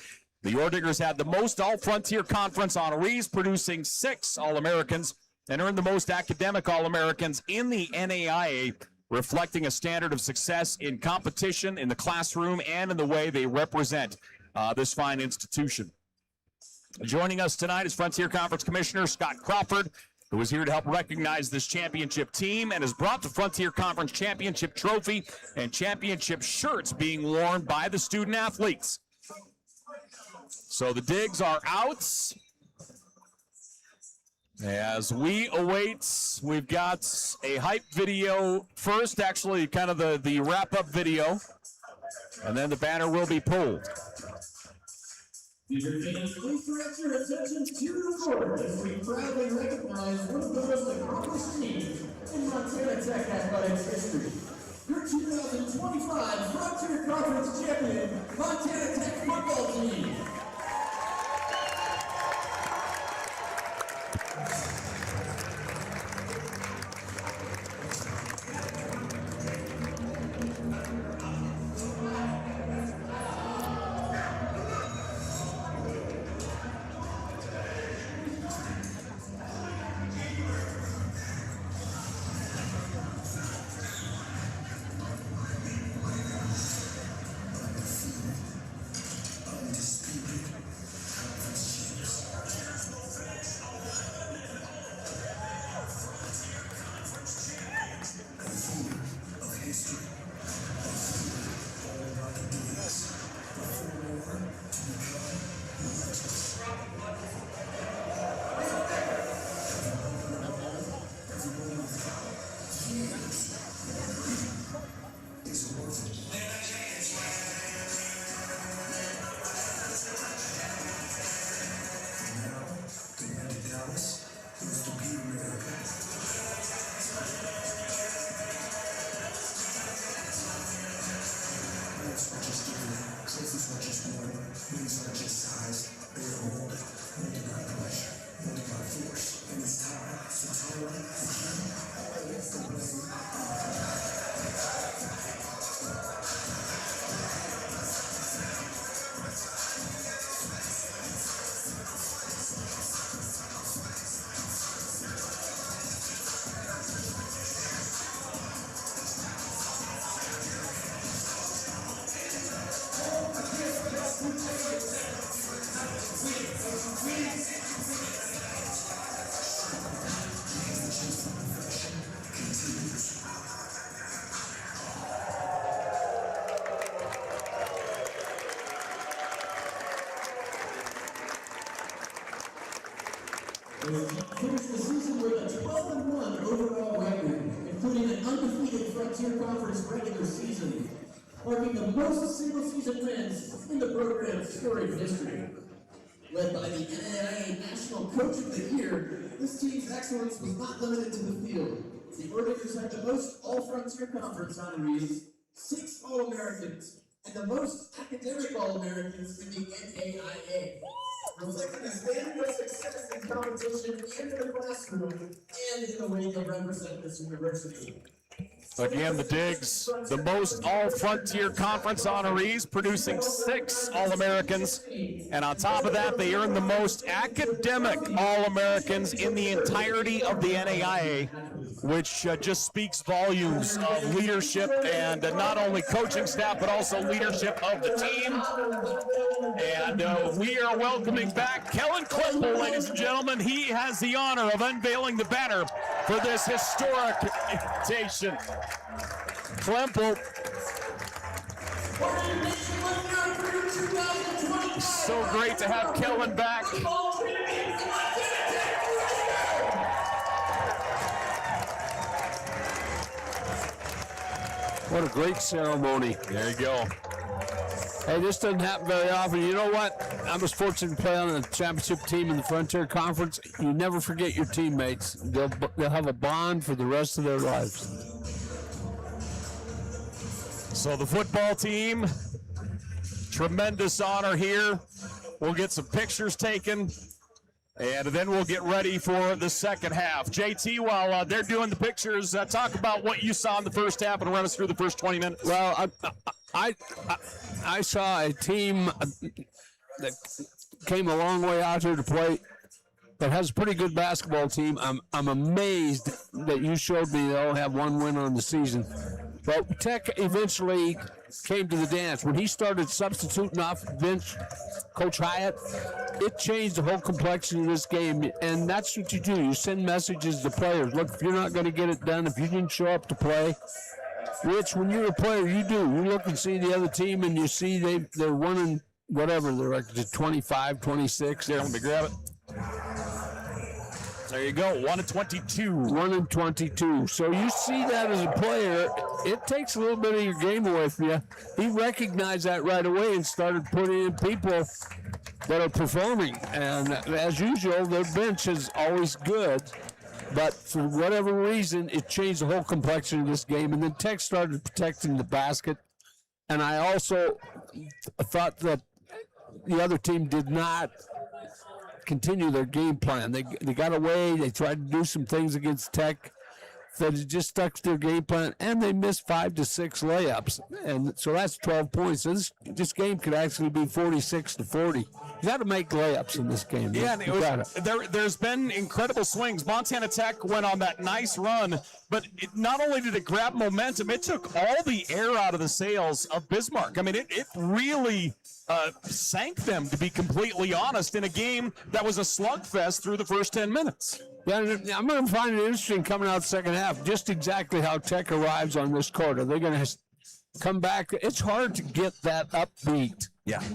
The Orediggers had the most All-Frontier Conference honorees, producing 6 All-Americans, and earned the most academic All-Americans in the NAIA, reflecting a standard of success in competition, in the classroom, and in the way they represent this fine institution. Joining us tonight is Frontier Conference Commissioner Scott Crawford, who is here to help recognize this championship team and has brought the Frontier Conference Championship Trophy and championship shirts being worn by the student athletes. So the Digs are out. As we await, we've got a hype video first, actually kind of the wrap-up video, and then the banner will be pulled. Please direct your attention to the board as we proudly recognize one of the most accomplished teams in Montana Tech athletics history. your 2025 Frontier Conference champion, Montana Tech football team. Finished the season with a 12-1 overall record, including an undefeated Frontier Conference regular season, marking the most single-season wins in the program's storied history. Led by the NAIA National Coach of the Year, this team's excellence was not limited to the field. The Orediggers had the most All-Frontier Conference honorees, 6 All-Americans, and the most academic All-Americans in the NAIA, reflecting a standard of success in competition and in the classroom and in the way they represent this university. Again, the Digs, the most All-Frontier Conference honorees, producing 6 All-Americans. And on top of that, they earned the most academic All-Americans in the entirety of the NAIA, which just speaks volumes of leadership and not only coaching staff, but also leadership of the team. And we are welcoming back Kellen Klippel, ladies and gentlemen. He has the honor of unveiling the banner for this historic invitation. Klippel. So great to have Kellen back. What a great ceremony. There you go. Hey, this doesn't happen very often. You know what? I was fortunate to play on a championship team in the Frontier Conference. You never forget your teammates. They'll have a bond for the rest of their lives. So the football team, tremendous honor here. We'll get some pictures taken, and then we'll get ready for the second half. JT, while they're doing the pictures, talk about what you saw in the first half and run us through the first 20 minutes. Well, I saw a team that came a long way out here to play, that has a pretty good basketball team. I'm amazed that you showed me they'll have one win on the season. But Tech eventually came to the dance. When he started substituting off the bench, Coach Hyatt, it changed the whole complexion of this game. And that's what you do. You send messages to players. Look, if you're not going to get it done, if you didn't show up to play, which when you're a player, you do. You look and see the other team, and you see they're winning whatever. They're like 25, 26. There, let me grab it. There you go, 1-22. 1-22. So you see that as a player, it takes a little bit of your game away from you. He recognized that right away and started putting in people that are performing. And as usual, their bench is always good. But for whatever reason, it changed the whole complexion of this game. And then Tech started protecting the basket. And I also thought that the other team did not continue their game plan. They got away. They tried to do some things against Tech that just stuck to their game plan, and they missed 5 to 6 layups. And so that's 12 points. So this game could actually be 46-40. You got to make layups in this game. Yeah, there's been incredible swings. Montana Tech went on that nice run, but not only did it grab momentum, it took all the air out of the sails of Bismarck. I mean, it really sank them, to be completely honest, in a game that was a slugfest through the first 10 minutes. Yeah, I'm going to find it interesting coming out the second half, just exactly how Tech arrives on this court. Are they going to come back? It's hard to get that upbeat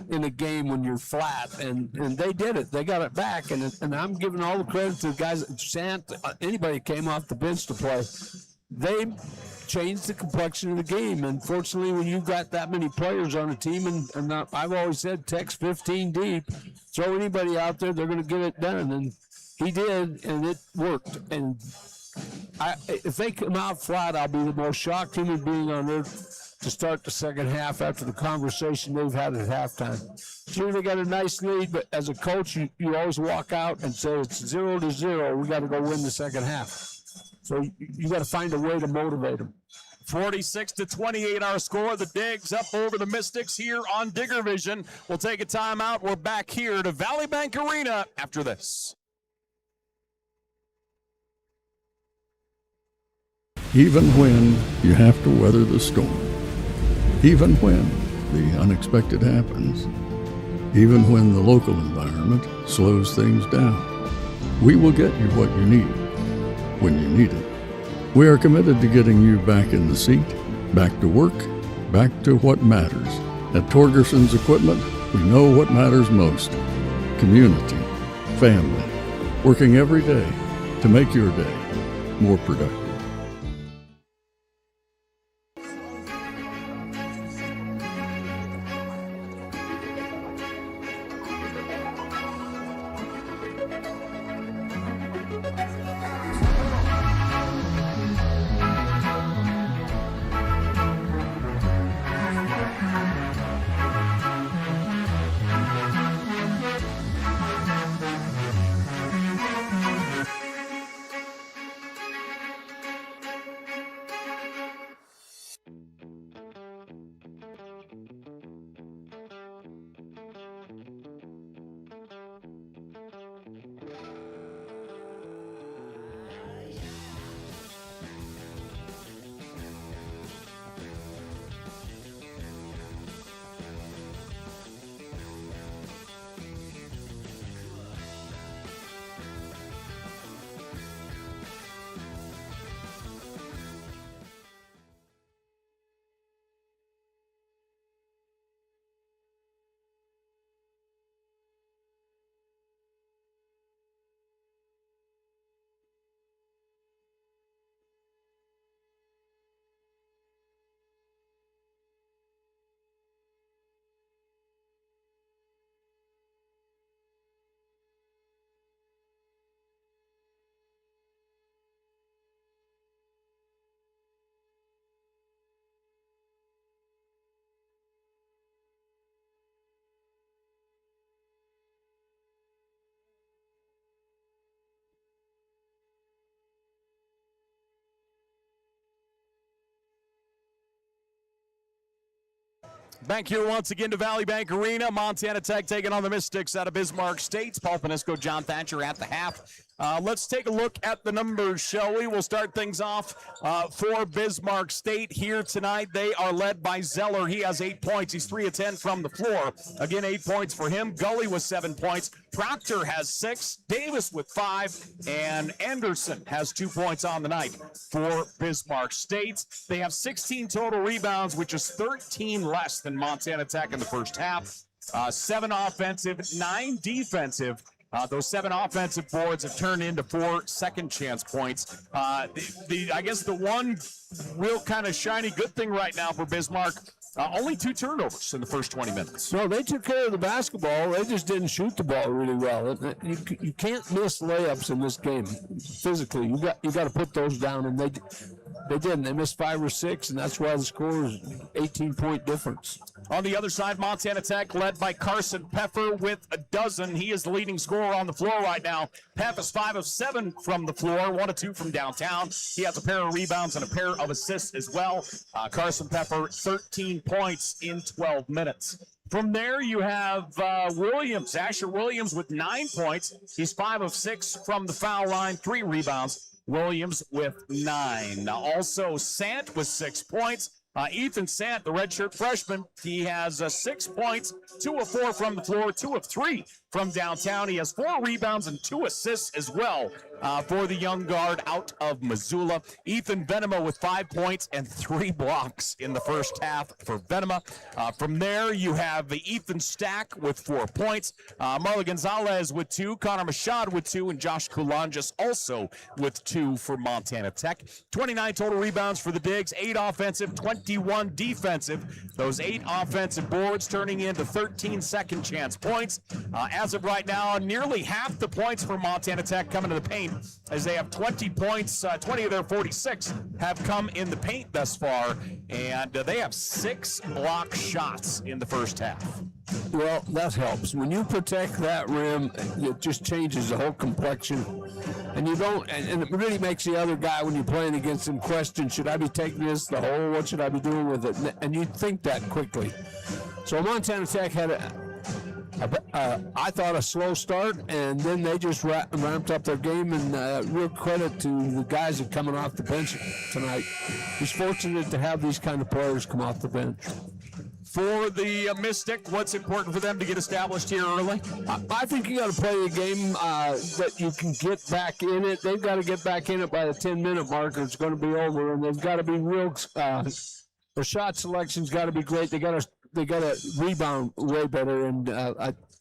in a game when you're flat, and they did it. They got it back, and I'm giving all the credit to the guys, Sant, anybody came off the bench to play. They changed the complexion of the game, and fortunately, when you've got that many players on a team, and I've always said Tech's 15 deep, throw anybody out there, they're going to get it done, and he did, and it worked. And if they come out flat, I'll be the most shocked human being on earth to start the second half after the conversation they've had at halftime. Sure, they got a nice lead, but as a coach, you always walk out and say it's 0-0. We got to go win the second half. So you got to find a way to motivate them. 46-28 our score. The Digs up over the Mystics here on Digger Vision. We'll take a timeout. We're back here to Valley Bank Arena after this. Even when you have to weather the storm, even when the unexpected happens, even when the local environment slows things down, we will get you what you need when you need it. We are committed to getting you back in the seat, back to work, back to what matters. At Torgerson's Equipment, we know what matters most: community, family, working every day to make your day more productive. Back here once again to Valley Bank Arena. Montana Tech taking on the Mystics out of Bismarck State. Paul Panisco, John Thatcher at the half. Let's take a look at the numbers, shall we? We'll start things off for Bismarck State here tonight. They are led by Zeller. He has 8 points. He's 3 of 10 from the floor. Again, 8 points for him. Gully with 7 points. Proctor has 6. Davis with 5. And Anderson has 2 points on the night for Bismarck State. They have 16 total rebounds, which is 13 less than Montana Tech in the first half. 7 offensive, 9 defensive. Those 7 offensive boards have turned into 4 second chance points. I guess the one real kind of shiny good thing right now for Bismarck, Only 2 turnovers in the first 20 minutes. No, they took care of the basketball. They just didn't shoot the ball really well. You can't miss layups in this game. Physically, you got to put those down, and they didn't. They missed 5 or 6, and that's why the score is 18-point difference. On the other side, Montana Tech led by Carson Peffer with a dozen. He is the leading scorer on the floor right now. Peff is 5 of 7 from the floor, 1 of 2 from downtown. He has a pair of rebounds and a pair of assists as well. Carson Peffer, 13 points in 12 minutes. From there, you have Williams, Asher Williams with 9 points. He's 5 of 6 from the foul line, 3 rebounds. Williams with 9. Now also Sant with 6 points. Ethan Sant, the redshirt freshman, he has 6 points, 2 of 4 from the floor, 2 of 3 from downtown. He has 4 rebounds and 2 assists as well for the young guard out of Missoula. Ethan Venema with 5 points and 3 blocks in the first half for Venema. From there, you have Ethan Stack with 4 points, Marla Gonzalez with 2, Connor Machad with 2, and Josh Kulanjis also with 2 for Montana Tech. 29 total rebounds for the Digs, 8 offensive, 21 defensive. Those 8 offensive boards turning into 13 second chance points. As of right now, nearly half the points for Montana Tech coming to the paint, as they have 20 points. 20 of their 46 have come in the paint thus far, and they have 6 block shots in the first half. Well, that helps. When you protect that rim, it just changes the whole complexion. And you don't, and it really makes the other guy, when you're playing against him, question, should I be taking this the hole? What should I be doing with it? And you think that quickly. So Montana Tech had I thought a slow start, and then they just ramped up their game, and real credit to the guys that are coming off the bench tonight. He's fortunate to have these kind of players come off the bench. For the Mystic, what's important for them to get established here early? I think you got to play a game that you can get back in it. They've got to get back in it by the 10-minute mark, or it's going to be over, and they've got to be real. Their shot selection's got to be great. They got to rebound way better, and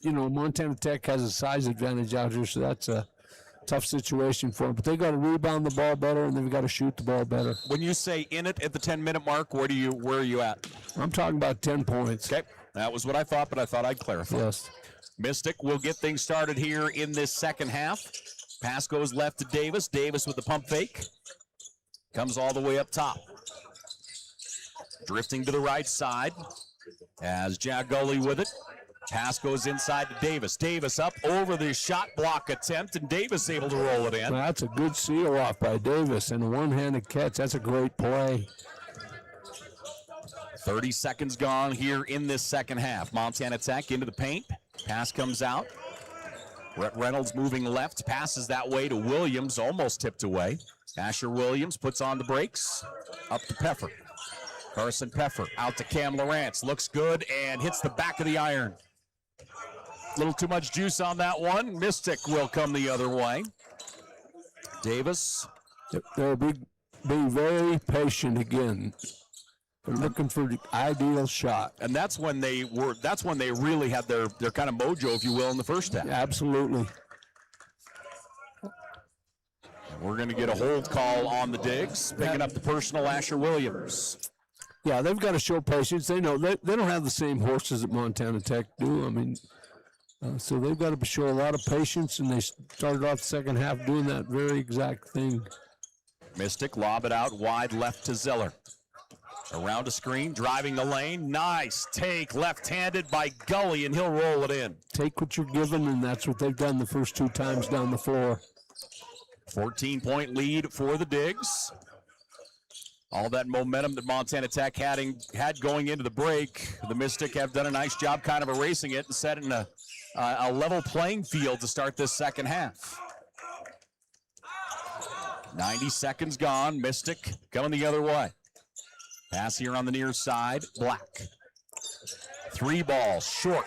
Montana Tech has a size advantage out here, so that's a tough situation for them. But they got to rebound the ball better, and they've got to shoot the ball better. When you say in it at the 10-minute mark, where are you at? I'm talking about 10 points. Okay, that was what I thought, but I thought I'd clarify. Yes. Mystic will get things started here in this second half. Pass goes left to Davis. Davis with the pump fake. Comes all the way up top. Drifting to the right side as Jack Gully with it. Pass goes inside to Davis. Davis up over the shot block attempt, and Davis able to roll it in. Well, that's a good seal off by Davis, and a one-handed catch. That's a great play. 30 seconds gone here in this second half. Montana Tech into the paint. Pass comes out. Rhett Reynolds moving left. Passes that way to Williams, almost tipped away. Asher Williams puts on the brakes. Up to Peffer. Carson Peffer out to Cam Lawrence. Looks good and hits the back of the iron. A little too much juice on that one. Mystic will come the other way. Davis. They'll be very patient again. They're looking for the ideal shot. And that's when they really had their kind of mojo, if you will, in the first half. Absolutely. And we're going to get a hold call on the Digs, picking up the personal Asher Williams. Yeah, they've got to show patience. They know they don't have the same horses that Montana Tech do. I mean, so they've got to show a lot of patience, and they started off the second half doing that very exact thing. Mystic lob it out wide left to Zeller. Around a screen, driving the lane. Nice take, left-handed by Gully, and he'll roll it in. Take what you're given, and that's what they've done the first 2 times down the floor. 14-point lead for the Digs. All that momentum that Montana Tech had going into the break, the Mystic have done a nice job kind of erasing it and setting a level playing field to start this second half. 90 seconds gone. Mystic coming the other way. Pass here on the near side. Black. 3 ball, short.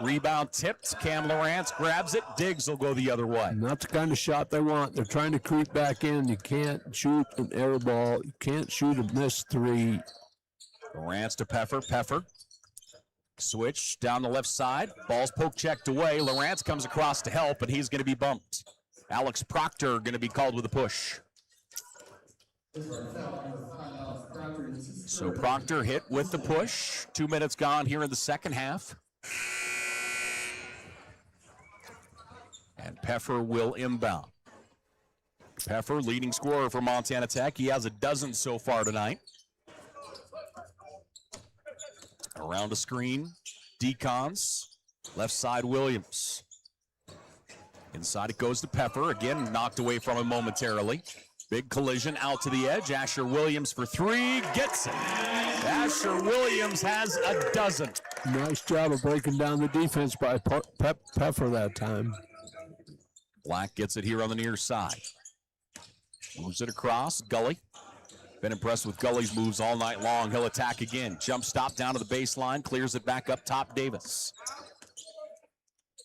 Rebound tipped. Cam Lawrence grabs it. Diggs will go the other way. Not the kind of shot they want. They're trying to creep back in. You can't shoot an air ball. You can't shoot a missed 3. Lawrence to Peffer. Peffer. Switch down the left side. Ball's poke checked away. Lawrence comes across to help, and he's going to be bumped. Alex Proctor going to be called with a push. So Proctor hit with the push. 2 minutes gone here in the second half. And Peffer will inbound. Peffer, leading scorer for Montana Tech. He has a dozen so far tonight. Around the screen, Decons. Left side, Williams. Inside it goes to Peffer. Again, knocked away from him momentarily. Big collision out to the edge. Asher Williams for three. Gets it. Asher Williams has a dozen. Nice job of breaking down the defense by Peffer that time. Black gets it here on the near side. Moves it across. Gully. Been impressed with Gully's moves all night long. He'll attack again. Jump stop down to the baseline. Clears it back up top. Davis.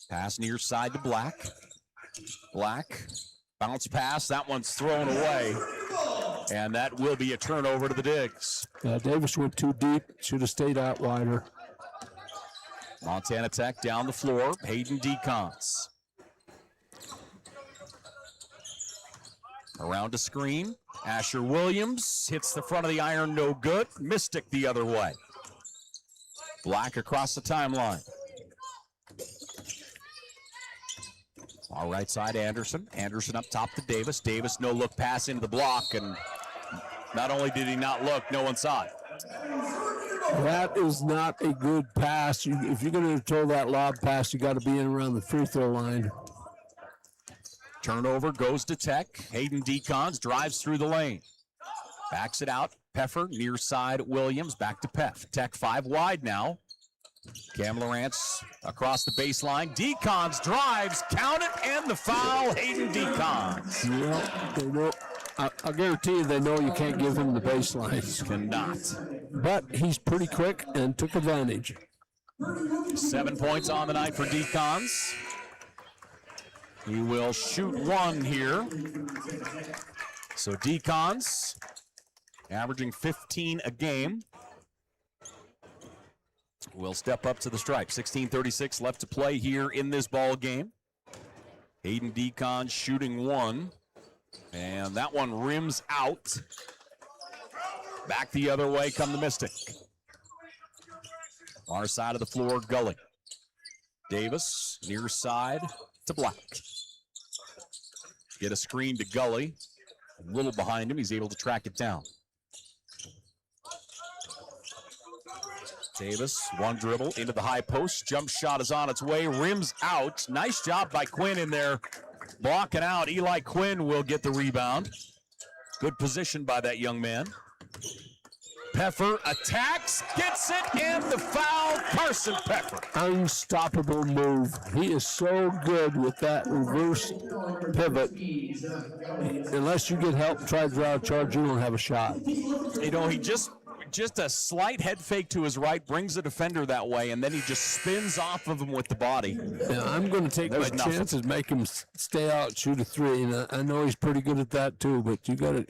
Pass near side to Black. Black. Bounce pass. That one's thrown away. And that will be a turnover to the Digs. Davis went too deep. Should have stayed out wider. Montana Tech down the floor. Hayden Decons. Around a screen. Asher Williams hits the front of the iron, no good. Mystic the other way. Black across the timeline. All right side, Anderson. Anderson up top to Davis. Davis, no look pass into the block, and not only did he not look, no one saw it. That is not a good pass. If you're going to throw that lob pass, you got to be in around the free throw line. Turnover goes to Tech. Hayden Decons drives through the lane. Backs it out. Peffer, near side, Williams, back to Peff. Tech 5 wide now. Cam Lawrence across the baseline. Decons drives, count it, and the foul, Hayden Decons. Yeah, they know. I'll guarantee you they know you can't give him the baseline. Cannot. But he's pretty quick and took advantage. 7 points on the night for Decons. He will shoot one here. So Decons averaging 15 a game. Will step up to the stripe. 16:36 left to play here in this ball game. Hayden Decons shooting one. And that one rims out. Back the other way come the Mystic. Our side of the floor, Gully. Davis, near side to Black. Get a screen to Gully. A little behind him, he's able to track it down. Davis, one dribble into the high post. Jump shot is on its way, rims out. Nice job by Quinn in there, blocking out. Eli Quinn will get the rebound. Good position by that young man. Peffer attacks, gets it, and the foul, Carson Peffer. Unstoppable move. He is so good with that reverse pivot. Unless you get help and try to draw a charge, you don't have a shot. You know, he just a slight head fake to his right, brings the defender that way, and then he just spins off of him with the body. Yeah, I'm going to take my chances, make him stay out, shoot a three, and I know he's pretty good at that too. But you got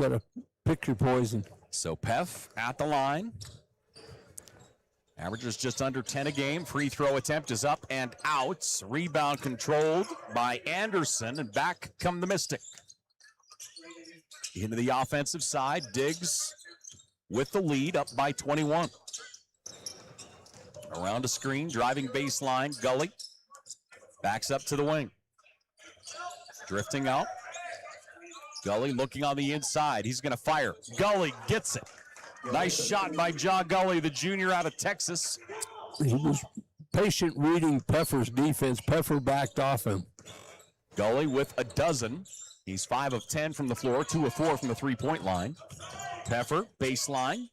to pick your poison. So Peff at the line. Averages just under 10 a game. Free throw attempt is up and out. Rebound controlled by Anderson, and back come the Mystic. Into the offensive side, Diggs with the lead, up by 21. Around a screen, driving baseline, Gully. Backs up to the wing. Drifting out. Gully looking on the inside. He's going to fire. Gully gets it. Nice shot by Ja Gully, the junior out of Texas. He was patient reading Peffer's defense. Peffer backed off him. Gully with a dozen. He's 5 of 10 from the floor, 2 of 4 from the three-point line. Peffer, baseline.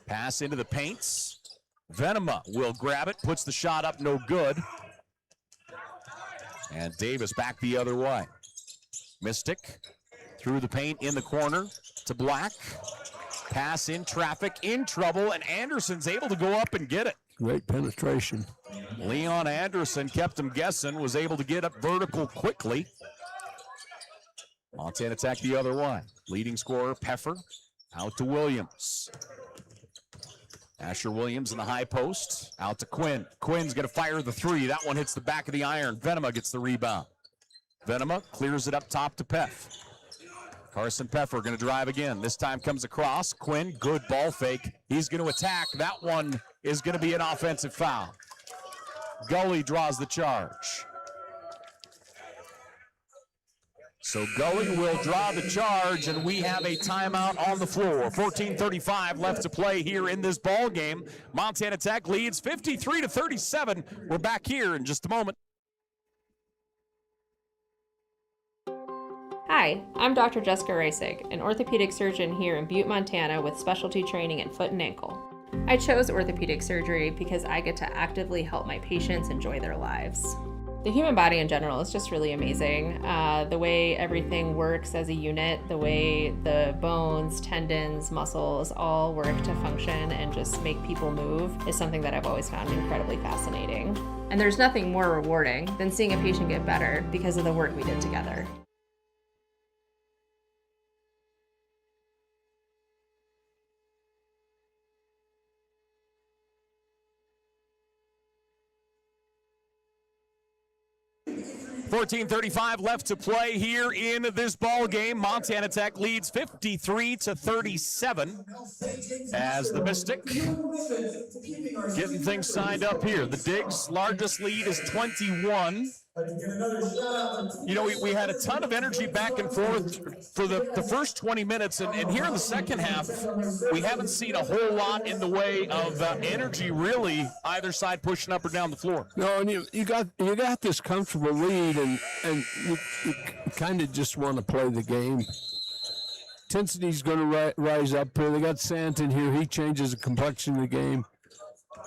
Pass into the paints. Venema will grab it, puts the shot up, no good. And Davis back the other way. Mystic through the paint in the corner to Black. Pass in traffic, in trouble, and Anderson's able to go up and get it. Great penetration. Leon Anderson kept him guessing, was able to get up vertical quickly. Montana Tech the other way. Leading scorer, Peffer, out to Williams. Asher Williams in the high post, out to Quinn. Quinn's going to fire the three. That one hits the back of the iron. Venema gets the rebound. Venema clears it up top to Peff. Carson Peffer going to drive again. This time comes across. Quinn, good ball fake. He's going to attack. That one is going to be an offensive foul. Gully draws the charge. So Gully will draw the charge, and we have a timeout on the floor. 14:35 left to play here in this ball game. Montana Tech leads 53-37. We're back here in just a moment. Hi, I'm Dr. Jessica Reisig, an orthopedic surgeon here in Butte, Montana with specialty training in foot and ankle. I chose orthopedic surgery because I get to actively help my patients enjoy their lives. The human body in general is just really amazing. The way everything works as a unit, the way the bones, tendons, muscles all work to function and just make people move is something that I've always found incredibly fascinating. And there's nothing more rewarding than seeing a patient get better because of the work we did together. 14:35 left to play here in this ball game. Montana Tech leads 53-37 as the Mystic getting things signed up here. The Digs' largest lead is 21. You know, we had a ton of energy back and forth for the first 20 minutes, and here in the second half, we haven't seen a whole lot in the way of energy, really, either side pushing up or down the floor. No, and you got this comfortable lead, and you kind of just want to play the game. Intensity's going to rise up here. They got Sant in here. He changes the complexion of the game.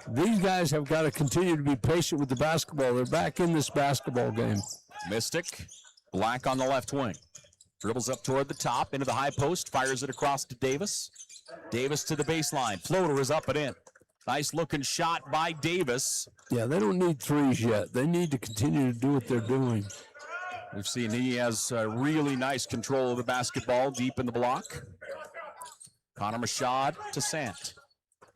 These guys have got to continue to be patient with the basketball. They're back in this basketball game. Mystic, Black on the left wing. Dribbles up toward the top, into the high post, fires it across to Davis. Davis to the baseline. Floater is up and in. Nice looking shot by Davis. Yeah, they don't need threes yet. They need to continue to do what they're doing. We've seen he has really nice control of the basketball deep in the block. Connor Machad to Sant.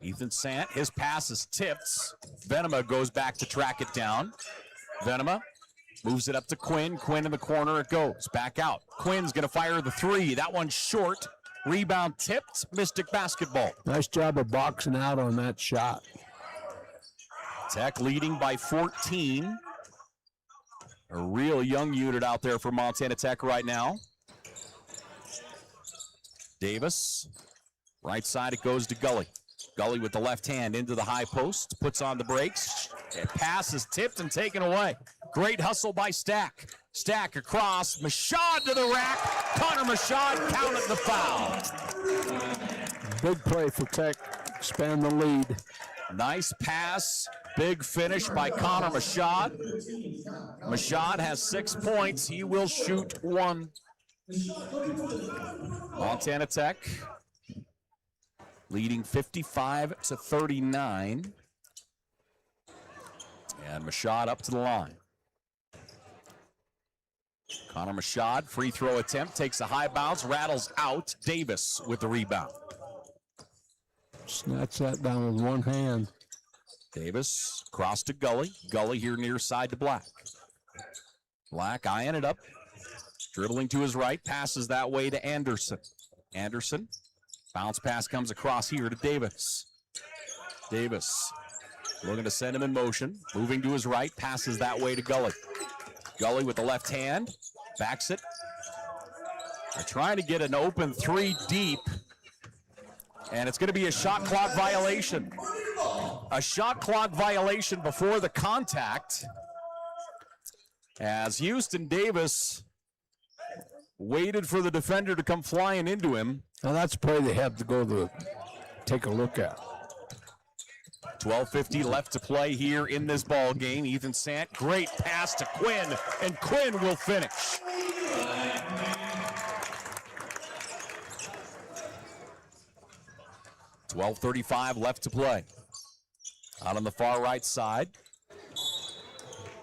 Ethan Sant, his pass is tipped. Venema goes back to track it down. Venema moves it up to Quinn. Quinn in the corner, it goes. Back out. Quinn's going to fire the three. That one's short. Rebound tipped. Mystic basketball. Nice job of boxing out on that shot. Tech leading by 14. A real young unit out there for Montana Tech right now. Davis. Right side, it goes to Gully. Gully with the left hand into the high post, puts on the brakes. Pass is tipped and taken away. Great hustle by Stack. Stack across, Machad to the rack. Connor Machad counted the foul. Big play for Tech, expand the lead. Nice pass, big finish by Connor Machad. Machad has 6 points. He will shoot one. Montana Tech leading 55-39. And Machad up to the line. Connor Machad, free throw attempt, takes a high bounce, rattles out. Davis with the rebound. Snatch that down with one hand. Davis, cross to Gully. Gully here near side to Black. Black eyeing it up. Dribbling to his right, passes that way to Anderson. Anderson. Bounce pass comes across here to Davis. Davis looking to send him in motion. Moving to his right, passes that way to Gully. Gully with the left hand, backs it. They're trying to get an open three deep, and it's going to be a shot clock violation. A shot clock violation before the contact, as Houston Davis waited for the defender to come flying into him. Now that's a play they have to go to take a look at. 12:50 left to play here in this ball game. Ethan Sant, great pass to Quinn, and Quinn will finish. $12:35 left to play. Out on the far right side.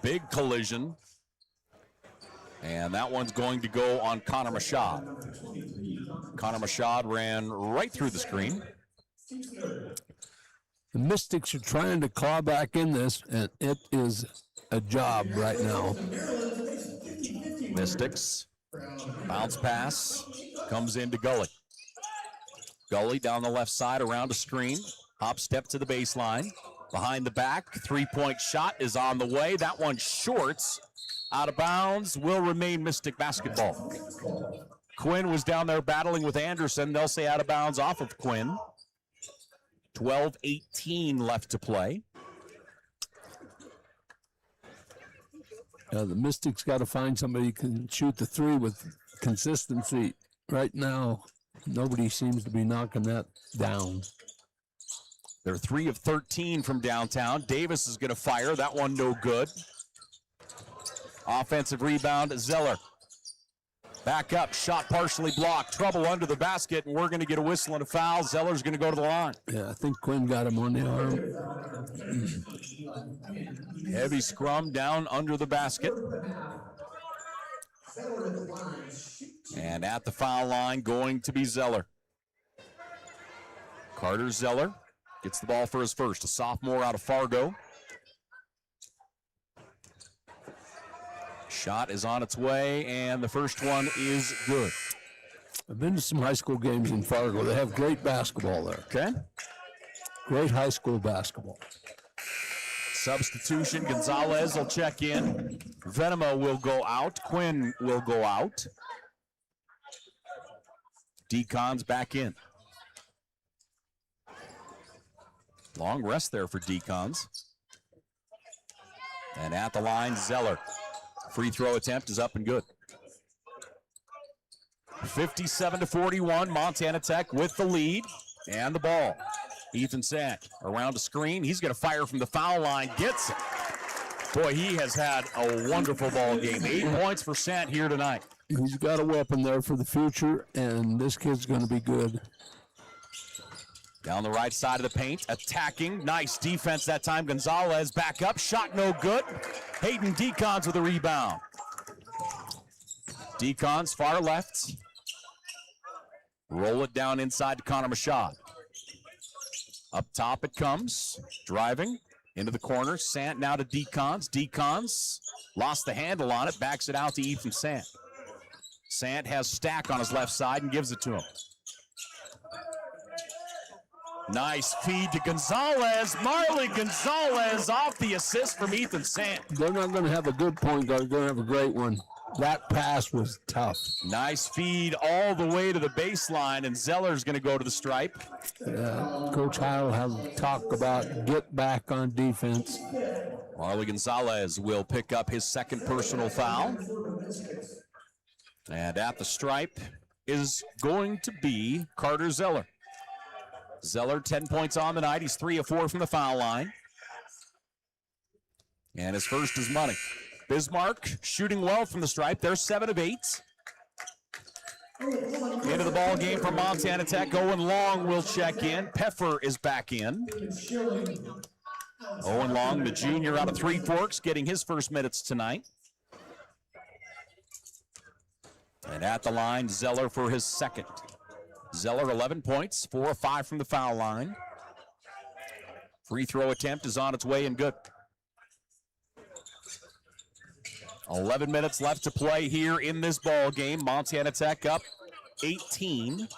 Big collision. And that one's going to go on Connor Machad. Connor Machad ran right through the screen. The Mystics are trying to claw back in this, and it is a job right now. Mystics Bounce pass comes into Gully. Gully down the left side around a screen. Hop step to the baseline. Behind the back, three-point shot is on the way. That one shorts. Out of bounds, will remain Mystic basketball. Quinn was down there battling with Anderson. They'll say out of bounds off of Quinn. 12:18 left to play. The Mystics got to find somebody who can shoot the three with consistency. Right now, nobody seems to be knocking that down. They're 3 of 13 from downtown. Davis is going to fire. That one no good. Offensive rebound, Zeller. Back up, shot partially blocked. Trouble under the basket, and we're going to get a whistle and a foul. Zeller's going to go to the line. Yeah, I think Quinn got him on the arm. Heavy scrum down under the basket. And at the foul line, going to be Zeller. Carter Zeller gets the ball for his first, a sophomore out of Fargo. Shot is on its way, and the first one is good. I've been to some high school games in Fargo. They have great basketball there. Okay. Great high school basketball. Substitution, Gonzalez will check in. Venema will go out. Quinn will go out. Deacon's back in. Long rest there for Deacons. And at the line, Zeller. Free throw attempt is up and good. 57-41, Montana Tech with the lead and the ball. Ethan Sant around the screen. He's going to fire from the foul line. Gets it. Boy, he has had a wonderful ball game. 8 points for Sant here tonight. He's got a weapon there for the future, and this kid's going to be good. Down the right side of the paint, attacking. Nice defense that time. Gonzalez back up. Shot no good. Hayden Deacons with a rebound. Deacons far left. Roll it down inside to Connor Machad. Up top it comes. Driving into the corner. Sant now to Deacons. Deacons lost the handle on it. Backs it out to Ethan Sant. Sant has Stack on his left side and gives it to him. Nice feed to Gonzalez. Marley Gonzalez off the assist from Ethan Sant. They're not going to have a good point guard. They're going to have a great one. That pass was tough. Nice feed all the way to the baseline, and Zeller's going to go to the stripe. Coach Heil have talked about get back on defense. Marley Gonzalez will pick up his second personal foul. And at the stripe is going to be Carter Zeller. Zeller, 10 points on the night. He's 3 of 4 from the foul line. And his first is money. Bismark shooting well from the stripe. They're 7 of 8. Into the ball game for Montana Tech. Owen Long will check in. Peffer is back in. Owen Long, the junior out of Three Forks, getting his first minutes tonight. And at the line, Zeller for his second. Zeller, 11 points, 4 of 5 from the foul line. Free throw attempt is on its way and good. 11 minutes left to play here in this ball game. Montana Tech up 18.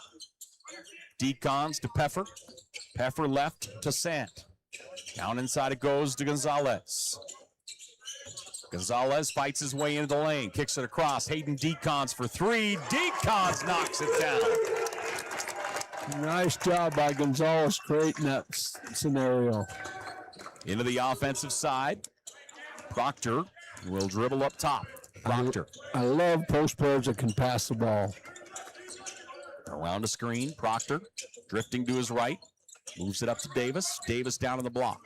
Deacons to Peffer. Peffer left to Sant. Down inside it goes to Gonzalez. Gonzalez fights his way into the lane, kicks it across. Hayden Deacons for 3. Deacons knocks it down. Nice job by Gonzalez creating that scenario. Into the offensive side. Proctor will dribble up top. Proctor. I love post players that can pass the ball. Around a screen, Proctor drifting to his right. Moves it up to Davis. Davis down on the block.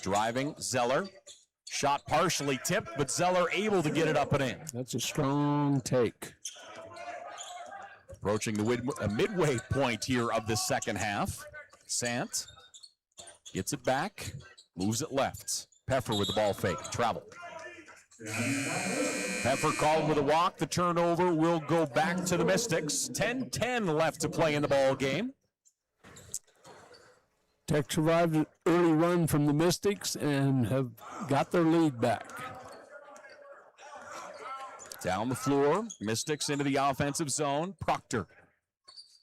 Driving, Zeller. Shot partially tipped, but Zeller able to get it up and in. That's a strong take. Approaching the midway point here of the second half. Sant gets it back, moves it left. Peffer with the ball fake, travel. Peffer called with a walk. The turnover will go back to the Mystics. 10-10 left to play in the ball game. Tech survived an early run from the Mystics and have got their lead back. Down the floor, Mystics into the offensive zone. Proctor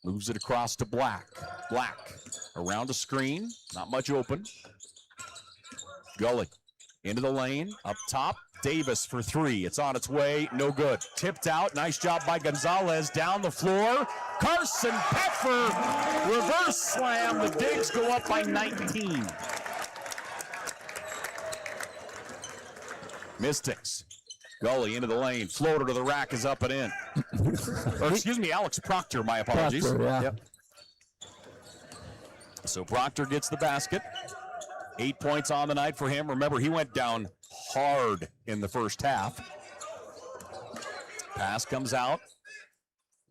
moves it across to Black. Black around a screen, not much open. Gully into the lane, up top. Davis for three. It's on its way, no good. Tipped out, nice job by Gonzalez. Down the floor, Carson Peffer, reverse slam. The Digs go up by 19. Mystics. Gully into the lane, floater to the rack is up and in. Or excuse me, Alex Proctor, my apologies. Proctor, yeah. Yep. So Proctor gets the basket. 8 points on the night for him. Remember, he went down hard in the first half. Pass comes out.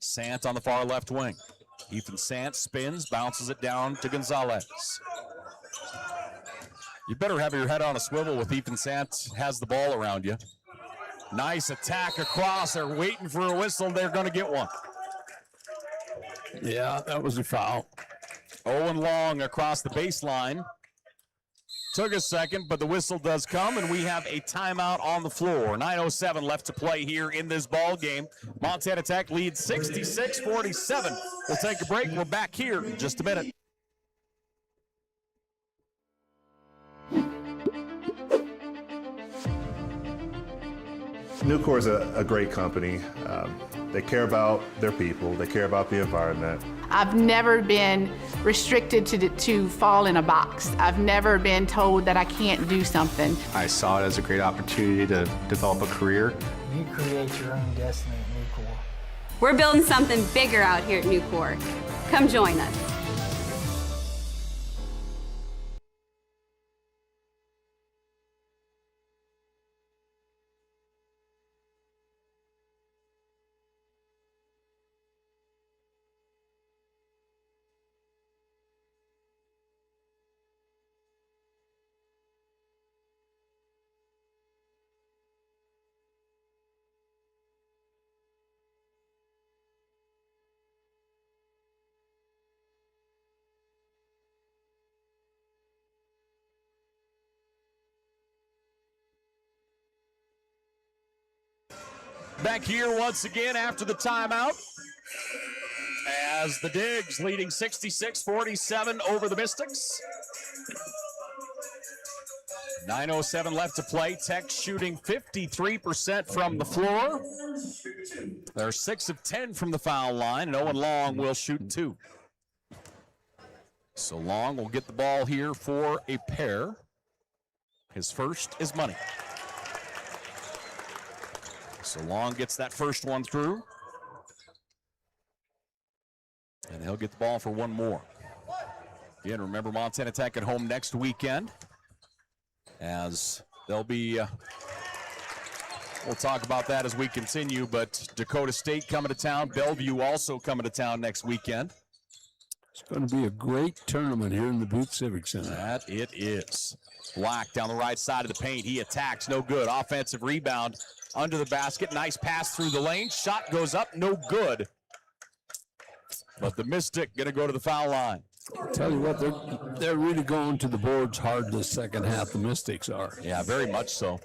Sant on the far left wing. Ethan Sant spins, bounces it down to Gonzalez. You better have your head on a swivel with Ethan Sant has the ball around you. Nice attack across. They're waiting for a whistle. They're going to get one. Yeah, that was a foul. Owen Long across the baseline. Took a second, but the whistle does come, and we have a timeout on the floor. 9:07 left to play here in this ball game. Montana Tech leads 66-47. We'll take a break. We're back here in just a minute. Nucor is a great company. They care about their people. They care about the environment. I've never been restricted to fall in a box. I've never been told that I can't do something. I saw it as a great opportunity to develop a career. You create your own destiny at Nucor. We're building something bigger out here at Nucor. Come join us. Back here once again after the timeout as the Digs leading 66-47 over the Mystics. 9:07 left to play. Tech shooting 53% from the floor. They're 6 of 10 from the foul line, and Owen Long will shoot 2. So Long will get the ball here for a pair. His first is money. So Long gets that first one through. And he'll get the ball for one more. Again, remember Montana Tech at home next weekend. As they'll be, we'll talk about that as we continue, but Dakota State coming to town. Bellevue also coming to town next weekend. It's going to be a great tournament here in the Booth Civic Center. That it is. Black down the right side of the paint. He attacks, no good. Offensive rebound under the basket. Nice pass through the lane. Shot goes up, no good. But the Mystic going to go to the foul line. I'll tell you what, they're really going to the boards hard this second half, the Mystics are. Yeah, very much so.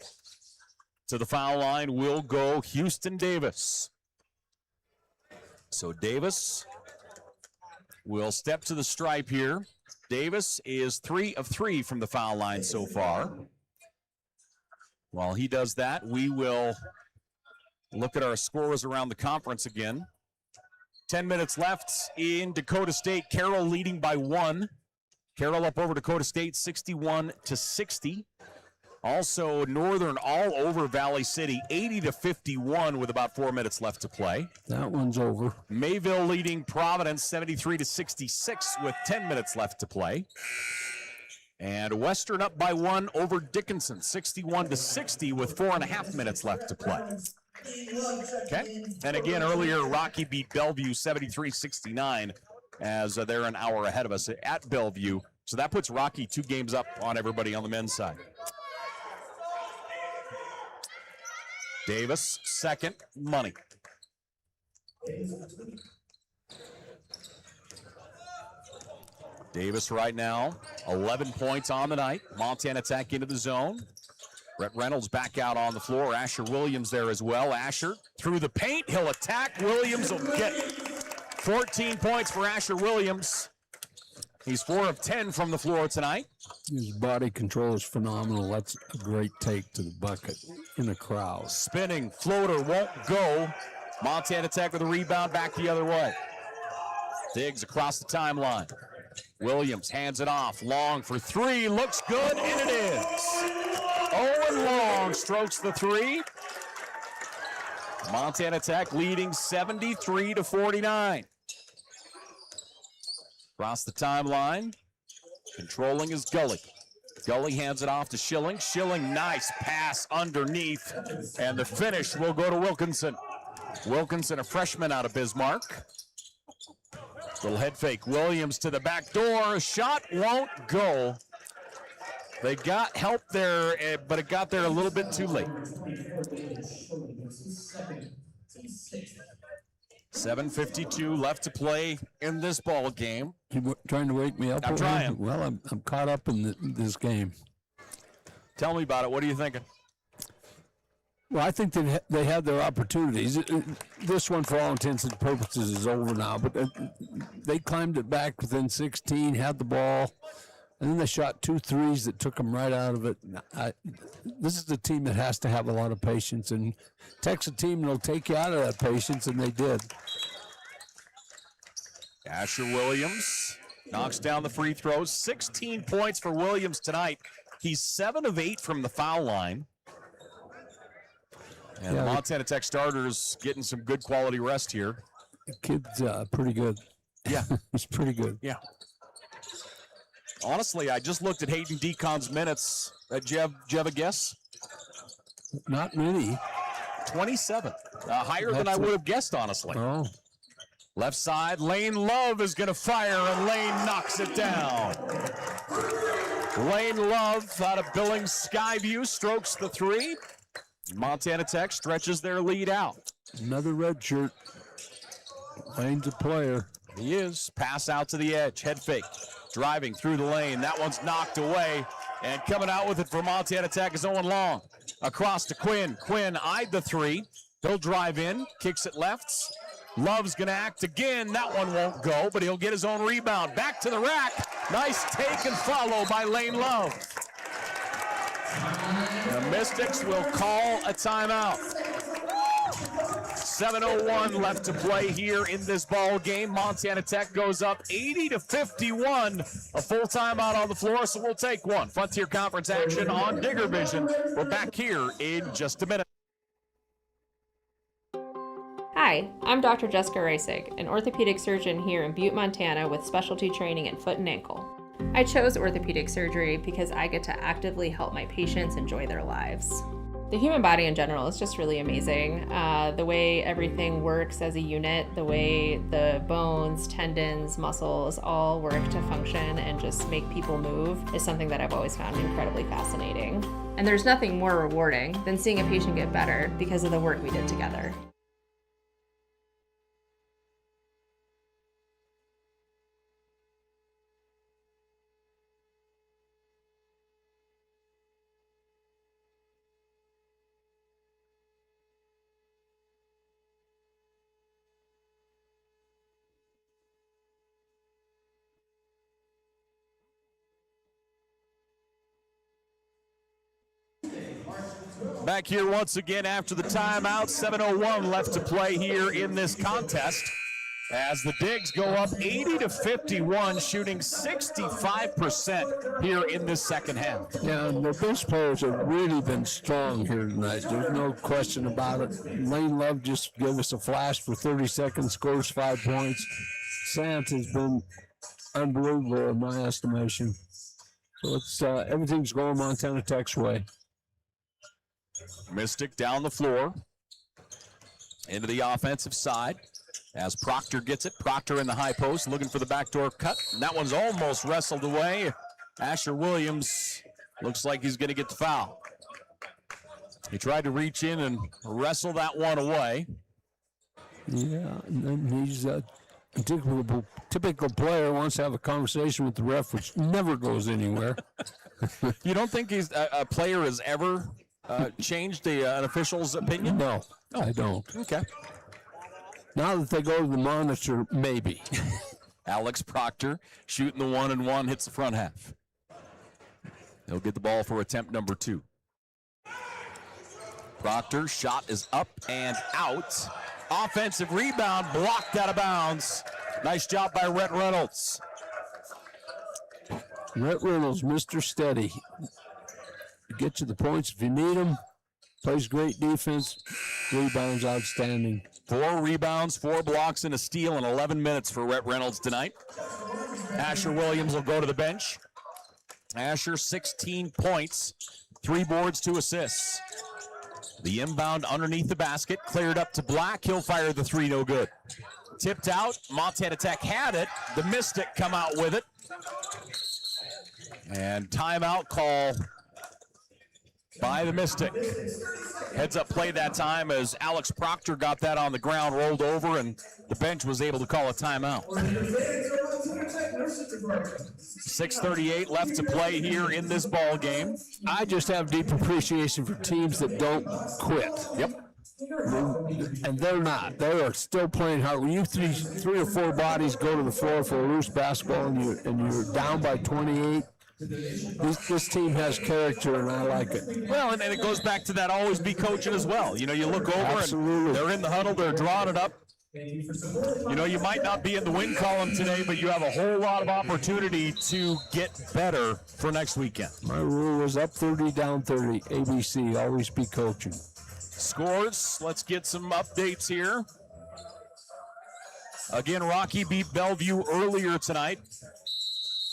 To the foul line will go Houston Davis. So Davis will step to the stripe here. Davis is 3 of 3 from the foul line so far. While he does that, we will look at our scores around the conference again. 10 minutes left in Dakota State. Carroll leading by 1. Carroll up over Dakota State 61-60. Also Northern all over Valley City 80-51 with about 4 minutes left to play. That one's over. Mayville leading Providence 73-66 with 10 minutes left to play. And Western up by 1 over Dickinson 61-60 with 4.5 minutes left to play. Okay. And again, earlier, Rocky beat Bellevue 73-69 as they're an hour ahead of us at Bellevue. So that puts Rocky 2 games up on everybody on the men's side. Davis, second, money. Davis right now, 11 points on the night. Montana Tech into the zone. Brett Reynolds back out on the floor. Asher Williams there as well. Asher through the paint. He'll attack. Williams will get 14 points for Asher Williams. He's 4 of 10 from the floor tonight. His body control is phenomenal. That's a great take to the bucket in the crowd. Spinning floater won't go. Montana Tech with a rebound back the other way. Diggs across the timeline. Williams hands it off. Long for 3. Looks good, and it is. Owen Long strokes the 3. Montana Tech leading 73-49. Across the timeline, controlling is Gully. Gully hands it off to Schilling. Schilling, nice pass underneath, and the finish will go to Wilkinson. Wilkinson, a freshman out of Bismarck. Little head fake. Williams to the back door. Shot won't go. They got help there, but it got there a little bit too late. 7:52 left to play in this ball game. You trying to wake me up? I'm trying. Well, I'm caught up in this game. Tell me about it. What are you thinking? Well, I think they had their opportunities. This one, for all intents and purposes, is over now. But they climbed it back within 16, had the ball, and then they shot 2 threes that took them right out of it. This is a team that has to have a lot of patience, and Tech's a team that'll take you out of that patience, and they did. Asher Williams knocks down the free throws. 16 points for Williams tonight. He's 7 of 8 from the foul line. And the Montana Tech starters getting some good quality rest here. The kid's pretty good. Yeah. He's pretty good. Yeah. Honestly, I just looked at Hayden Deacon's minutes. Do you have a guess? Not many. 27. Higher than I would have guessed, honestly. Oh. Left side, Lane Love is going to fire, and Lane knocks it down. Lane Love out of Billings Skyview strokes the 3. Montana Tech stretches their lead out. Another red shirt. Lane's a player. He is. Pass out to the edge. Head fake. Driving through the lane. That one's knocked away. And coming out with it for Montana Tech is Owen Long. Across to Quinn. Quinn eyed the 3. He'll drive in. Kicks it left. Love's going to act again. That one won't go, but he'll get his own rebound. Back to the rack. Nice take and follow by Lane Love. The Mystics will call a timeout. 7:01 left to play here in this ball game. Montana Tech goes up 80-51. A full timeout on the floor, so we'll take one. Frontier Conference action on Digger Vision. We're back here in just a minute. Hi, I'm Dr. Jessica Reisig, an orthopedic surgeon here in Butte, Montana with specialty training in foot and ankle. I chose orthopedic surgery because I get to actively help my patients enjoy their lives. The human body in general is just really amazing. The way everything works as a unit, the way the bones, tendons, muscles all work to function and just make people move is something that I've always found incredibly fascinating. And there's nothing more rewarding than seeing a patient get better because of the work we did together. Back here once again after the timeout. 7:01 left to play here in this contest as the Digs go up 80-51, shooting 65% here in this second half. Yeah, and the bench players have really been strong here tonight. There's no question about it. Lane Love just gave us a flash for 30 seconds, scores 5 points. Sant has been unbelievable in my estimation. So it's everything's going Montana Tech's way. Mystic down the floor into the offensive side as Proctor gets it. Proctor in the high post looking for the backdoor cut. And that one's almost wrestled away. Asher Williams looks like he's going to get the foul. He tried to reach in and wrestle that one away. Yeah, and then he's a typical player, wants to have a conversation with the ref, which never goes anywhere. You don't think a player is ever changed an official's opinion? No, I don't. Okay. Now that they go to the monitor, maybe. Alex Proctor shooting the 1-and-1, hits the front half. He'll get the ball for attempt number 2. Proctor, shot is up and out. Offensive rebound, blocked out of bounds. Nice job by Rhett Reynolds. Rhett Reynolds, Mr. Steady. Get you the points if you need them. Plays great defense. Rebounds outstanding. 4 rebounds, 4 blocks, and a steal in 11 minutes for Rhett Reynolds tonight. Asher Williams will go to the bench. Asher, 16 points, 3 boards, 2 assists. The inbound underneath the basket, cleared up to Black. He'll fire the 3, no good. Tipped out, Montana Tech had it. The Mystic come out with it. And timeout call by the Mystic. Heads up play that time as Alex Proctor got that on the ground, rolled over, and the bench was able to call a timeout. 6:38 left to play here in this ball game. I just have deep appreciation for teams that don't quit. Yep. And they're not. They are still playing hard. When you three or four bodies go to the floor for a loose basketball and you're down by 28, this team has character, and I like it. Well, and it goes back to that always be coaching as well. You know, you look over Absolutely. and they're in the huddle, they're drawing it up. You know, you might not be in the win column today, but you have a whole lot of opportunity to get better for next weekend. My rule is up 30, down 30. ABC, always be coaching. Scores, let's get some updates here. Again, Rocky beat Bellevue earlier tonight.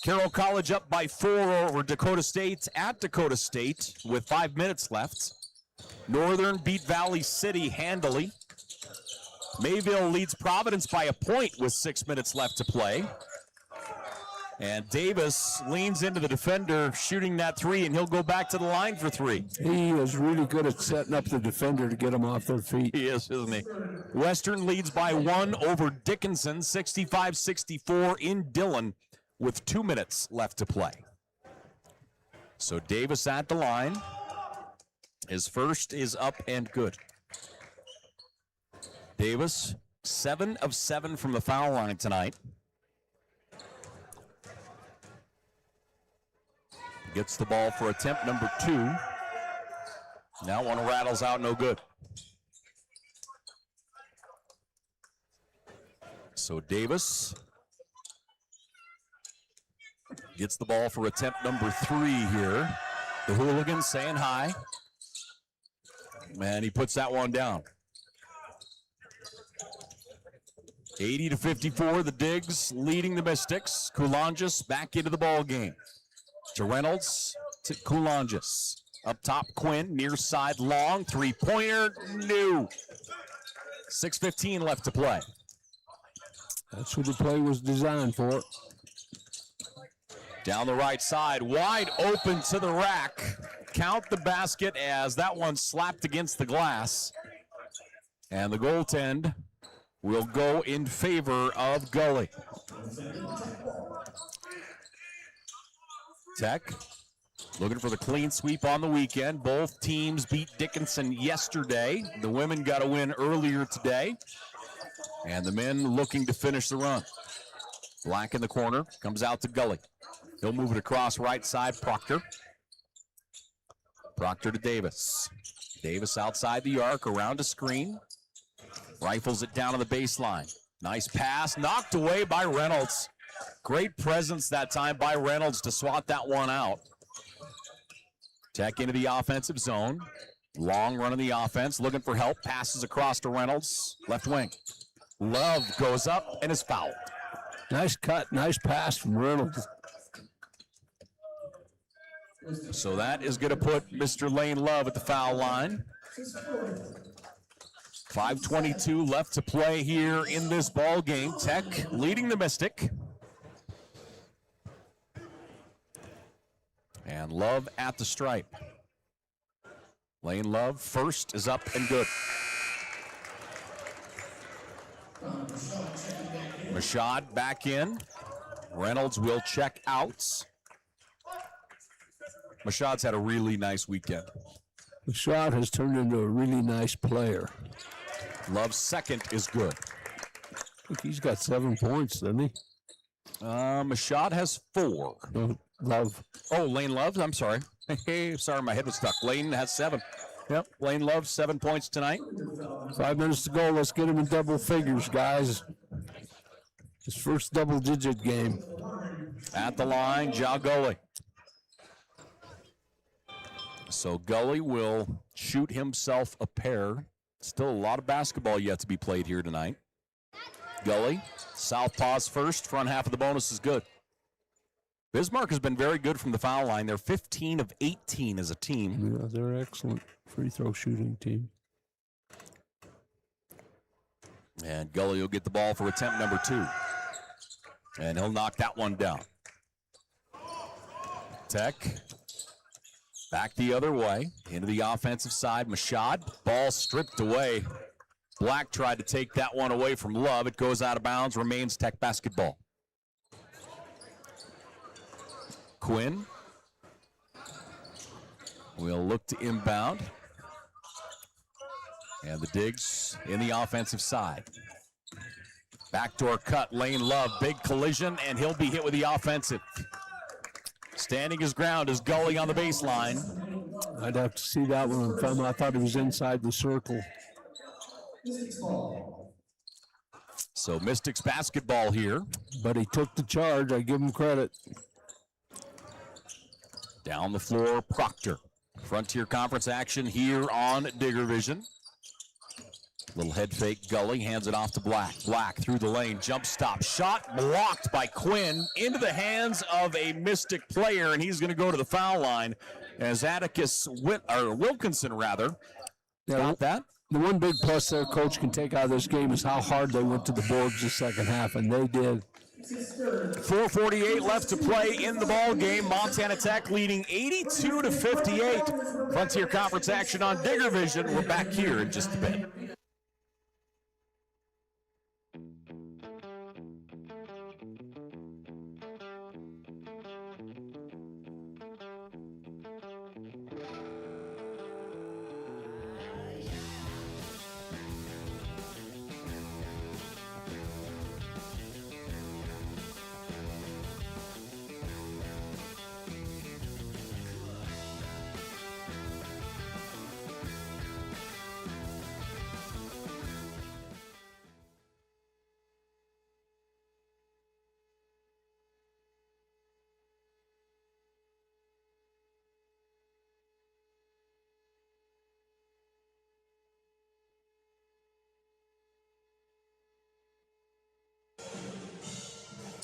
Carroll College up by 4 over Dakota State at Dakota State with 5 minutes left. Northern beat Valley City handily. Mayville leads Providence by a point with 6 minutes left to play. And Davis leans into the defender, shooting that 3, and he'll go back to the line for 3. He is really good at setting up the defender to get them off their feet. He is, isn't he? Western leads by 1 over Dickinson, 65-64 in Dillon with 2 minutes left to play. So Davis at the line. His first is up and good. Davis, 7 of 7 from the foul line tonight. Gets the ball for attempt number 2. Now one rattles out, no good. So Davis gets the ball for attempt number 3 here. The Hooligans saying hi. And he puts that one down. 80-54, the Digs leading the Mystics. Coulangis back into the ball game. To Reynolds, to Coulangis. Up top, Quinn, near side, long, 3-pointer, no. 6:15 left to play. That's what the play was designed for. Down the right side, wide open to the rack. Count the basket as that one slapped against the glass. And the goaltend will go in favor of Gully. Tech looking for the clean sweep on the weekend. Both teams beat Dickinson yesterday. The women got a win earlier today. And the men looking to finish the run. Black in the corner, comes out to Gully. He'll move it across right side, Proctor. Proctor to Davis. Davis outside the arc, around a screen. Rifles it down on the baseline. Nice pass, knocked away by Reynolds. Great presence that time by Reynolds to swat that one out. Tech into the offensive zone. Long run of the offense, looking for help. Passes across to Reynolds, left wing. Love goes up and is fouled. Nice cut, nice pass from Reynolds. So that is going to put Mr. Lane Love at the foul line. 5:22 left to play here in this ball game. Tech leading the Mystic. And Love at the stripe. Lane Love first is up and good. Mashad back in. Reynolds will check out. Mashad's had a really nice weekend. The shot has turned into a really nice player. Love's second is good. Look, he's got 7 points, doesn't he? Mashad has 4. No, Love. Oh, Lane Love, I'm sorry. Hey, sorry, my head was stuck. Lane has 7. Yep, Lane Love, 7 points tonight. 5 minutes to go. Let's get him in double figures, guys. His first double-digit game. At the line, Ja Gully. So Gully will shoot himself a pair. Still a lot of basketball yet to be played here tonight. Gully, southpaws first, front half of the bonus is good. Bismarck has been very good from the foul line. They're 15 of 18 as a team. Yeah, they're excellent free throw shooting team. And Gully will get the ball for attempt number 2. And he'll knock that one down. Tech back the other way into the offensive side. Mashad, ball stripped away. Black tried to take that one away from Love. It goes out of bounds, remains Tech basketball. Quinn will look to inbound. And the Digs in the offensive side. Backdoor cut, Lane Love, big collision, and he'll be hit with the offensive. Standing his ground is Gully on the baseline. I'd have to see that one in film. I thought he was inside the circle. So Mystics basketball here. But he took the charge. I give him credit. Down the floor, Proctor. Frontier Conference action here on Digger Vision. Little head fake, Gully hands it off to Black. Black through the lane, jump stop, shot blocked by Quinn into the hands of a Mystic player, and he's going to go to the foul line as Atticus Wilkinson got that. The one big plus their coach can take out of this game is how hard they went to the boards the second half, and they did. 4:48 left to play in the ball game. Montana Tech leading 82-58. Frontier Conference action on Digger Vision. We're back here in just a bit.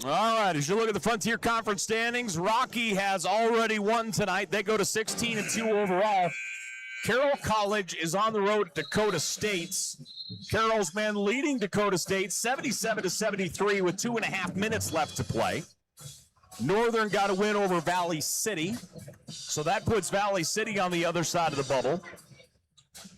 All right, as you look at the Frontier Conference standings, Rocky has already won tonight. They go to 16-2 overall. Carroll College is on the road at Dakota State. Carroll's men leading Dakota State 77-73 with 2.5 minutes left to play. Northern got a win over Valley City, so that puts Valley City on the other side of the bubble.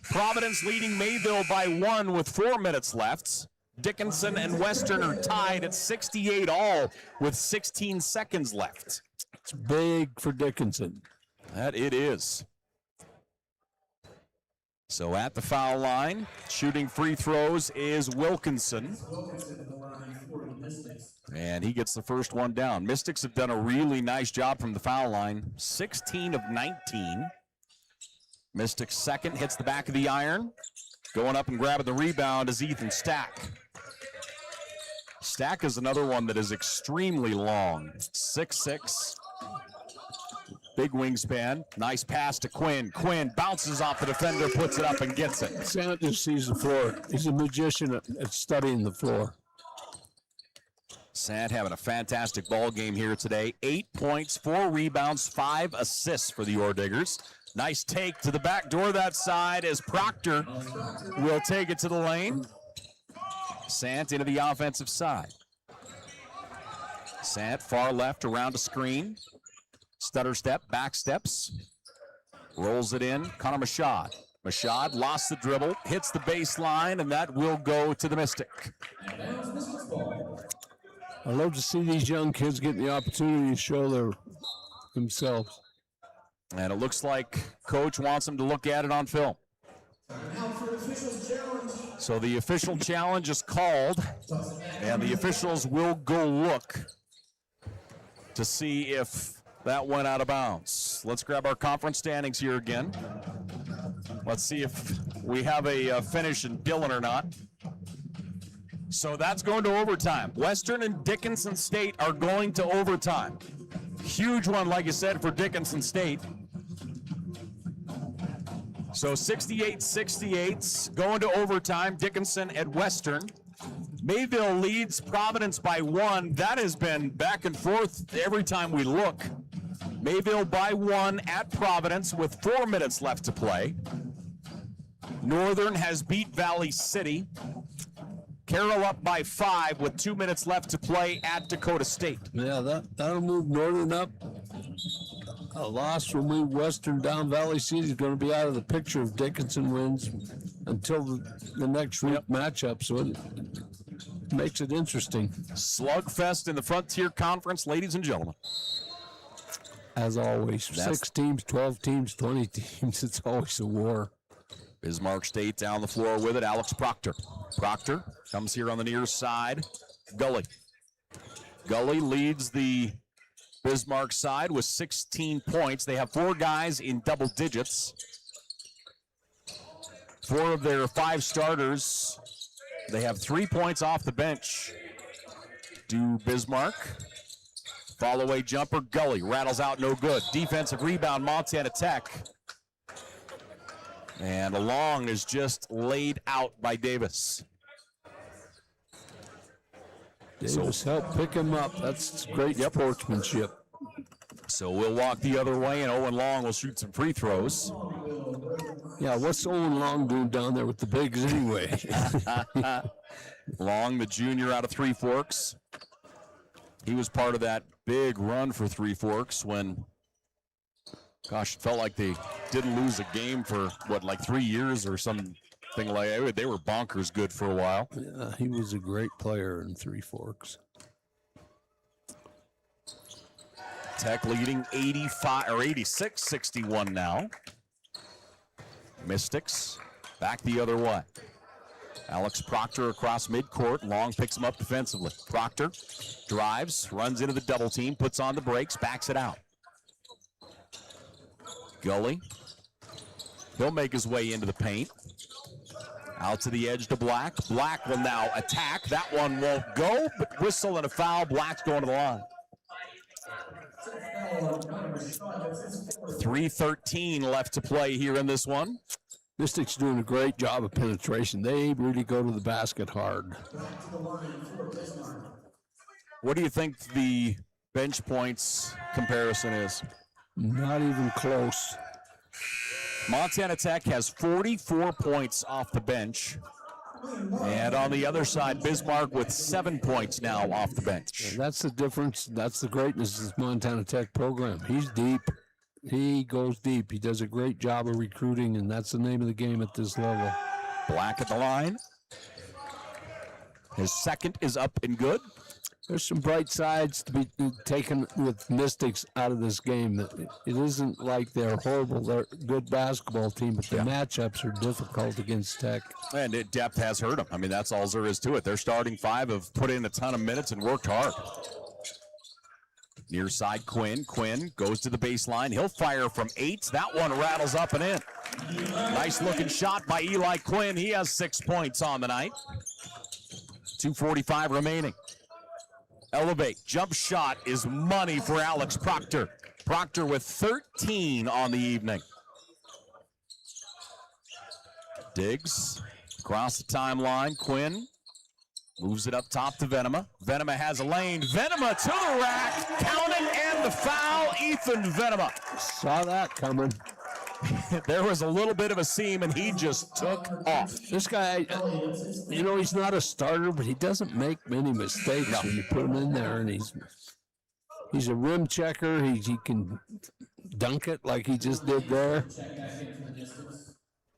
Providence leading Mayville by 1 with 4 minutes left. Dickinson and Western are tied at 68 all with 16 seconds left. It's big for Dickinson. That it is. So at the foul line, shooting free throws is Wilkinson. And he gets the first one down. Mystics have done a really nice job from the foul line. 16 of 19. Mystics second, hits the back of the iron. Going up and grabbing the rebound is Ethan Stack. Stack is another one that is extremely long. 6'6". Big wingspan. Nice pass to Quinn. Quinn bounces off the defender, puts it up and gets it. Sant just sees the floor. He's a magician at studying the floor. Sant having a fantastic ball game here today. 8 points, 4 rebounds, 5 assists for the Orediggers. Nice take to the back door that side as Proctor will take it to the lane. Sant into the offensive side. Sant far left around a screen. Stutter step, back steps. Rolls it in. Connor Mashad. Mashad lost the dribble, hits the baseline, and that will go to the Mystic. I love to see these young kids getting the opportunity to show themselves. And it looks like Coach wants him to look at it on film. So the official challenge is called, and the officials will go look to see if that went out of bounds. Let's grab our conference standings here again. Let's see if we have a finish in Dillon or not. So that's going to overtime. Western and Dickinson State are going to overtime. Huge one, like you said, for Dickinson State. So 68-68, going to overtime, Dickinson at Western. Mayville leads Providence by 1. That has been back and forth every time we look. Mayville by 1 at Providence with 4 minutes left to play. Northern has beat Valley City. Carroll up by 5 with 2 minutes left to play at Dakota State. Yeah, that'll move Northern up. A loss will move Western down. Valley City is going to be out of the picture if Dickinson wins until the next week matchup, so it makes it interesting. Slugfest in the Frontier Conference, ladies and gentlemen. As always, 6 teams, 12 teams, 20 teams, it's always a war. Bismarck State down the floor with it, Alex Proctor. Proctor comes here on the near side. Gully leads the Bismarck side with 16 points. They have 4 guys in double digits. 4 of their 5 starters. They have 3 points off the bench. Do Bismarck. Follow-away jumper, Gully rattles out, no good. Defensive rebound, Montana Tech. And Long is just laid out by Davis. Davis helped pick him up. That's great sportsmanship. So we'll walk the other way, and Owen Long will shoot some free throws. Yeah, what's Owen Long doing down there with the bigs anyway? Long, the junior out of Three Forks. He was part of that big run for Three Forks when, gosh, it felt like they didn't lose a game for, like 3 years or something like that. They were bonkers good for a while. Yeah, he was a great player in Three Forks. Tech leading 86-61 now. Mystics back the other way. Alex Proctor across midcourt. Long picks him up defensively. Proctor drives, runs into the double team, puts on the brakes, backs it out. Gully. He'll make his way into the paint. Out to the edge to Black. Black will now attack. That one won't go, but whistle and a foul. Black's going to the line. 3:13 left to play here in this one. Mystics doing a great job of penetration. They really go to the basket hard. What do you think the bench points comparison is? Not even close. Montana Tech has 44 points off the bench. And on the other side, Bismarck with 7 points now off the bench. Yeah, that's the difference. That's the greatness of this Montana Tech program. He's deep. He goes deep. He does a great job of recruiting, and that's the name of the game at this level. Black at the line. His second is up and good. There's some bright sides to be taken with Mystics out of this game. It isn't like they're horrible. They're a good basketball team, but the matchups are difficult against Tech. And depth has hurt them. I mean, that's all there is to it. Their starting 5 have put in a ton of minutes and worked hard. Near side, Quinn. Quinn goes to the baseline. He'll fire from 8. That one rattles up and in. Nice looking shot by Eli Quinn. He has 6 points on the night. 2:45 remaining. Elevate, jump shot is money for Alex Proctor. Proctor with 13 on the evening. Diggs across the timeline. Quinn moves it up top to Venema. Venema has a lane. Venema to the rack. Count it and the foul. Ethan Venema. Saw that coming. There was a little bit of a seam, and he just took off. This guy, you know, he's not a starter, but he doesn't make many mistakes when you put him in there, and he's a rim checker. He can dunk it like he just did there.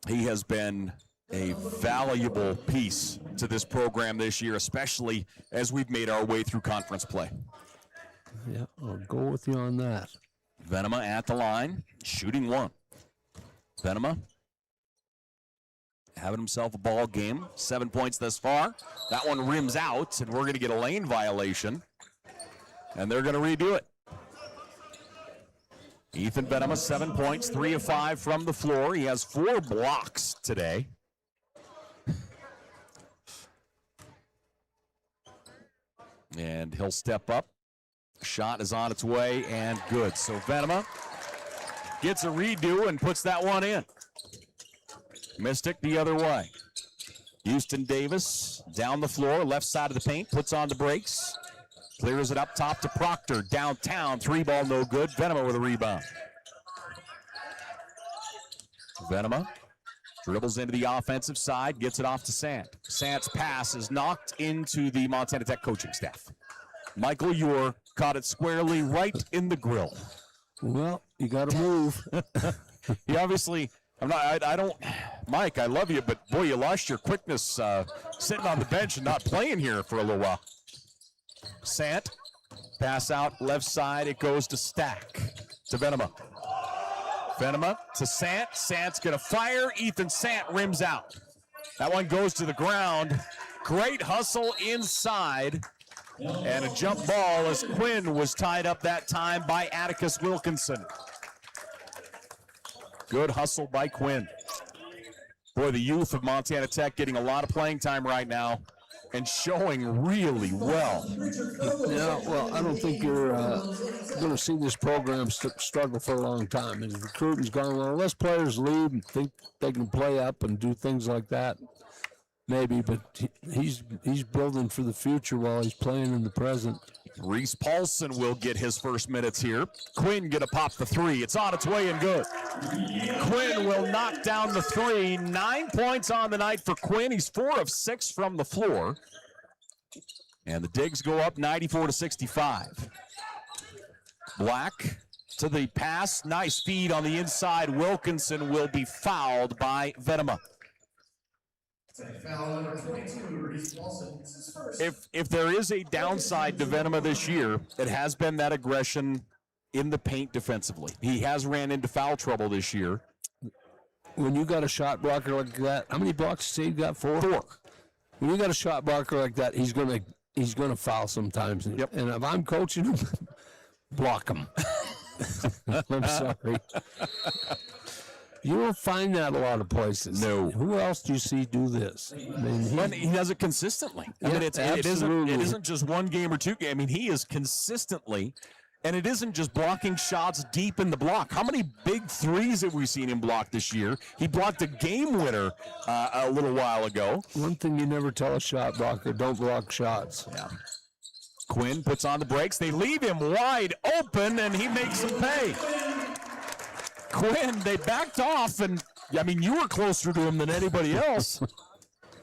He has been a valuable piece to this program this year, especially as we've made our way through conference play. Yeah, I'll go with you on that. Venema at the line, shooting one. Venema having himself a ball game. 7 points thus far. That one rims out, and we're going to get a lane violation. And they're going to redo it. Ethan Venema, 7 points, 3 of 5 from the floor. He has 4 blocks today. And he'll step up. Shot is on its way and good. So Venema gets a redo and puts that one in. Mystic the other way. Houston Davis down the floor, left side of the paint, puts on the brakes. Clears it up top to Proctor. Downtown, 3-ball no good. Venema with a rebound. Venema dribbles into the offensive side, gets it off to Sant. Sant's pass is knocked into the Montana Tech coaching staff. Michael Ure caught it squarely right in the grill. Well, you got to move. He obviously, I don't, Mike, I love you, but boy, you lost your quickness sitting on the bench and not playing here for a little while. Sant, pass out left side, it goes to Stack, to Venema. Venema to Sant, Sant's gonna fire, Ethan Sant rims out. That one goes to the ground. Great hustle inside. And a jump ball as Quinn was tied up that time by Atticus Wilkinson. Good hustle by Quinn. Boy, the youth of Montana Tech getting a lot of playing time right now and showing really well. Yeah, well, I don't think you're going to see this program struggle for a long time. His recruiting's gone well. Unless players leave and think they can play up and do things like that, maybe, but he's building for the future while he's playing in the present. Reese Paulson will get his first minutes here. Quinn gonna pop the 3. It's on its way and good. Quinn will knock down the 3. 9 points on the night for Quinn. He's 4 of 6 from the floor. And the Digs go up 94-65. Black to the pass. Nice feed on the inside. Wilkinson will be fouled by Venema. If there is a downside to Venema this year, it has been that aggression in the paint defensively. He has ran into foul trouble this year. When you got a shot blocker like that, how many blocks you say you got? 4? 4. When you got a shot blocker like that, he's gonna foul sometimes. Yep. And if I'm coaching him, block him. I'm sorry. You don't find that a lot of places. No. Who else do you see do this? I mean, he does it consistently. I mean, it isn't just one game or 2 games. I mean, he is consistently, and it isn't just blocking shots deep in the block. How many big 3s have we seen him block this year? He blocked a game winner a little while ago. One thing you never tell a shot blocker, don't block shots. Yeah. Quinn puts on the brakes. They leave him wide open, and he makes them pay. Quinn, they backed off, and, I mean, you were closer to him than anybody else.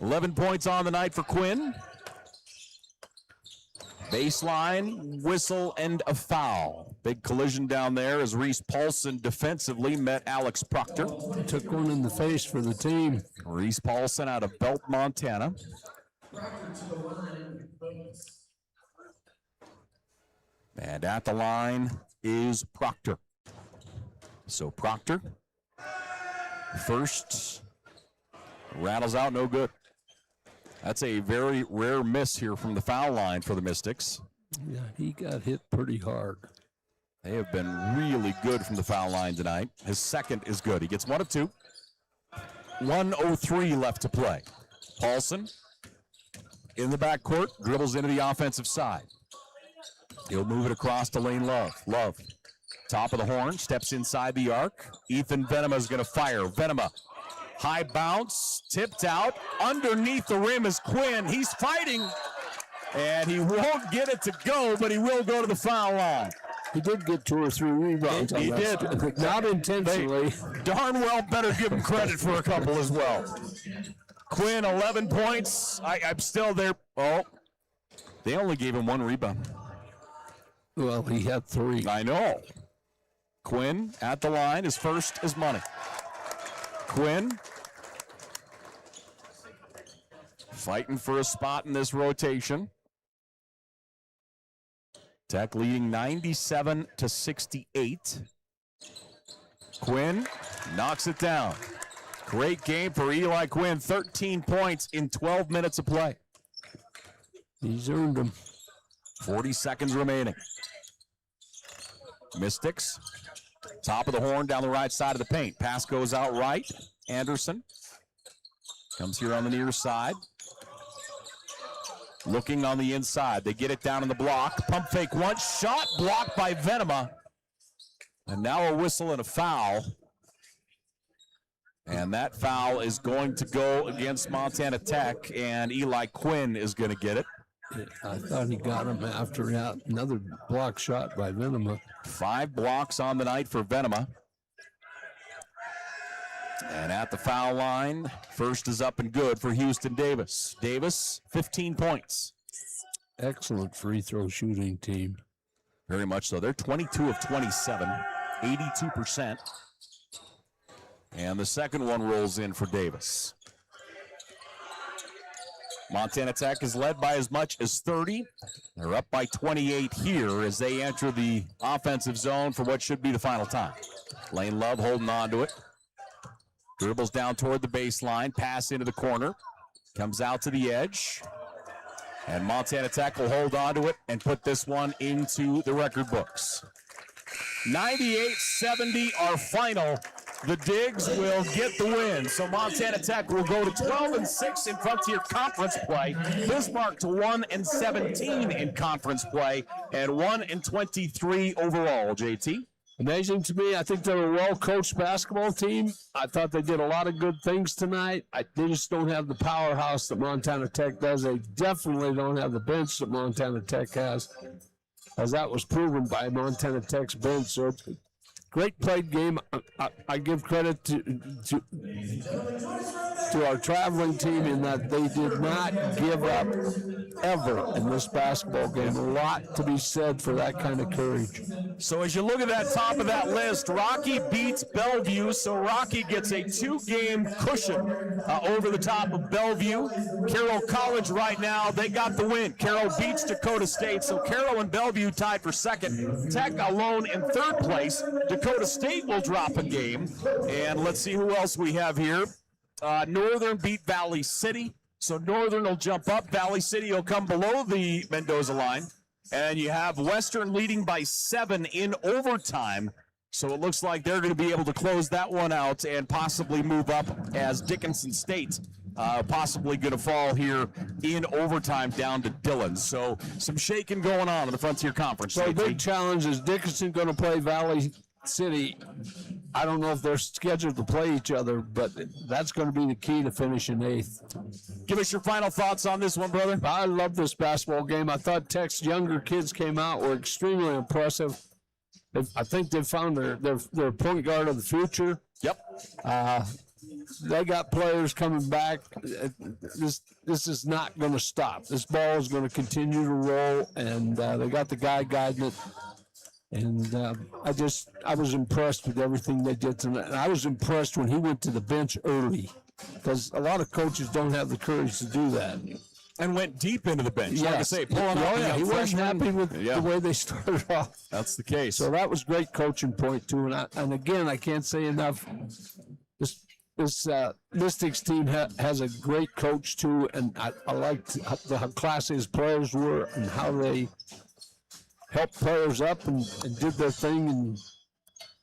11 points on the night for Quinn. Baseline, whistle, and a foul. Big collision down there as Reese Paulson defensively met Alex Proctor. Took one in the face for the team. Reese Paulson out of Belt, Montana. And at the line is Proctor. So Proctor, first, rattles out, no good. That's a very rare miss here from the foul line for the Mystics. Yeah, he got hit pretty hard. They have been really good from the foul line tonight. His second is good. He gets 1 of 2. 1:03 left to play. Paulson in the backcourt, dribbles into the offensive side. He'll move it across to Lane Love. Love. Top of the horn, steps inside the arc. Ethan Venema is going to fire. Venema, high bounce, tipped out. Underneath the rim is Quinn. He's fighting, and he won't get it to go, but he will go to the foul line. He did get 2 or 3 rebounds. He did. Not intentionally. They darn well better give him credit for a couple as well. Quinn, 11 points. I'm still there. Oh, they only gave him 1 rebound. Well, he had 3. I know. Quinn at the line, his first is money. Quinn fighting for a spot in this rotation. Tech leading 97-68. Quinn knocks it down. Great game for Eli Quinn. 13 points in 12 minutes of play. He's earned them. 40 seconds remaining. Mystics, top of the horn down the right side of the paint. Pass goes out right. Anderson comes here on the near side. Looking on the inside. They get it down in the block. Pump fake once. Shot blocked by Venema. And now a whistle and a foul. And that foul is going to go against Montana Tech, and Eli Quinn is going to get it. I thought he got him after that. Another block shot by Venema. 5 blocks on the night for Venema. And at the foul line, first is up and good for Houston Davis. Davis, 15 points. Excellent free throw shooting team. Very much so. They're 22 of 27, 82%. And the second one rolls in for Davis. Montana Tech is led by as much as 30. They're up by 28 here as they enter the offensive zone for what should be the final time. Lane Love holding on to it. Dribbles down toward the baseline, pass into the corner, comes out to the edge, and Montana Tech will hold on to it and put this one into the record books. 98-70, our final. The Digs will get the win, so Montana Tech will go to 12-6 in Frontier Conference play. Bismark to 1-17 in conference play, and 1-23 overall. JT. Amazing to me. I think they're a well-coached basketball team. I thought they did a lot of good things tonight. They just don't have the powerhouse that Montana Tech does. They definitely don't have the bench that Montana Tech has, as that was proven by Montana Tech's bench. So great played game. I give credit to our traveling team in that they did not give up ever in this basketball game. A lot to be said for that kind of courage. So as you look at that top of that list, Rocky beats Bellevue, so Rocky gets a 2-game cushion over the top of Bellevue. Carroll College right now, they got the win. Carroll beats Dakota State, so Carroll and Bellevue tied for second. Tech alone in third place. Dakota State will drop a game. And let's see who else we have here. Northern beat Valley City, so Northern will jump up. Valley City will come below the Mendoza line. And you have Western leading by 7 in overtime. So it looks like they're going to be able to close that one out and possibly move up, as Dickinson State possibly going to fall here in overtime down to Dillon. So some shaking going on in the Frontier Conference. So big challenge is Dickinson going to play Valley City. I don't know if they're scheduled to play each other, but that's going to be the key to finishing 8th. Give us your final thoughts on this one, brother. I love this basketball game. I thought Tech's younger kids came out, were extremely impressive. I think they found their point guard of the future. Yep. They got players coming back. This is not going to stop. This ball is going to continue to roll, and they got the guy guiding it. And I was impressed with everything they did tonight. And I was impressed when he went to the bench early, because a lot of coaches don't have the courage to do that. And went deep into the bench. Like I say, pulling out. He wasn't happy with the way they started off. That's the case. So that was great coaching point too. And again, I can't say enough. This Mystics team has a great coach too, and I liked how classy his players were and how they helped players up and did their thing. And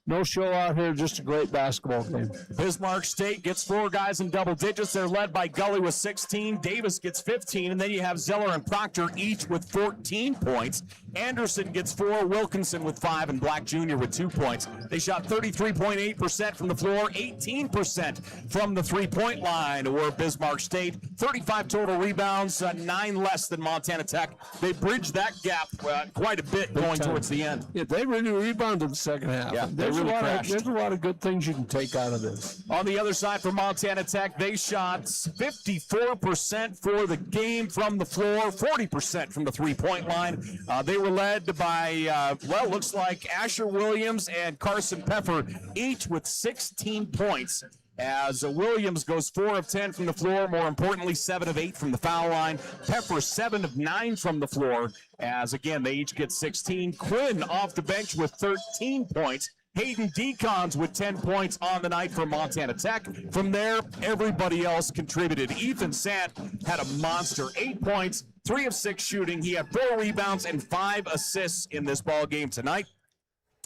no show out here, just a great basketball game. Bismarck State gets 4 guys in double digits. They're led by Gully with 16. Davis gets 15. And then you have Zeller and Proctor each with 14 points. Anderson gets 4. Wilkinson with 5. And Black Jr. with 2 points. They shot 33.8% from the floor, 18% from the three-point line. Were Bismarck State. 35 total rebounds, 9 less than Montana Tech. They bridged that gap quite a bit going towards the end. Yeah, they really rebounded the second half. Yeah, there's a lot of good things you can take out of this. On the other side for Montana Tech, they shot 54% for the game from the floor, 40% from the three-point line. They were led by, looks like Asher Williams and Carson Peffer, each with 16 points. as Williams goes 4 of 10 from the floor. More importantly, 7 of 8 from the foul line. Pepper 7 of 9 from the floor, as again they each get 16. Quinn off the bench with 13 points. Hayden Decons with 10 points on the night for Montana Tech. From there, everybody else contributed. Ethan Sant had a monster, 8 points, 3 of 6 shooting. He had 4 rebounds and 5 assists in this ball game tonight.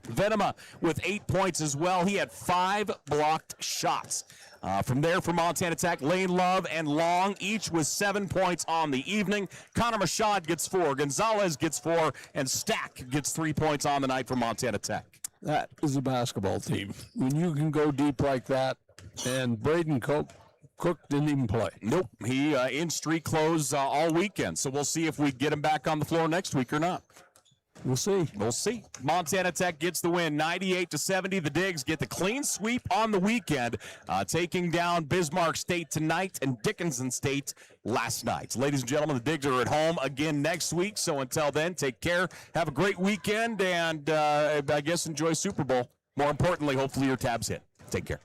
Venema with 8 points as well. He had 5 blocked shots. From there for Montana Tech, Lane Love and Long, each with 7 points on the evening. Connor Machad gets 4, Gonzalez gets 4, and Stack gets 3 points on the night for Montana Tech. That is a basketball team. When you can go deep like that, and Braden Cook didn't even play. Nope, he in street clothes all weekend, so we'll see if we get him back on the floor next week or not. We'll see. We'll see. Montana Tech gets the win, 98-70. The Digs get the clean sweep on the weekend, taking down Bismarck State tonight and Dickinson State last night. Ladies and gentlemen, the Digs are at home again next week, so until then, take care. Have a great weekend, and I guess enjoy Super Bowl. More importantly, hopefully your tabs hit. Take care.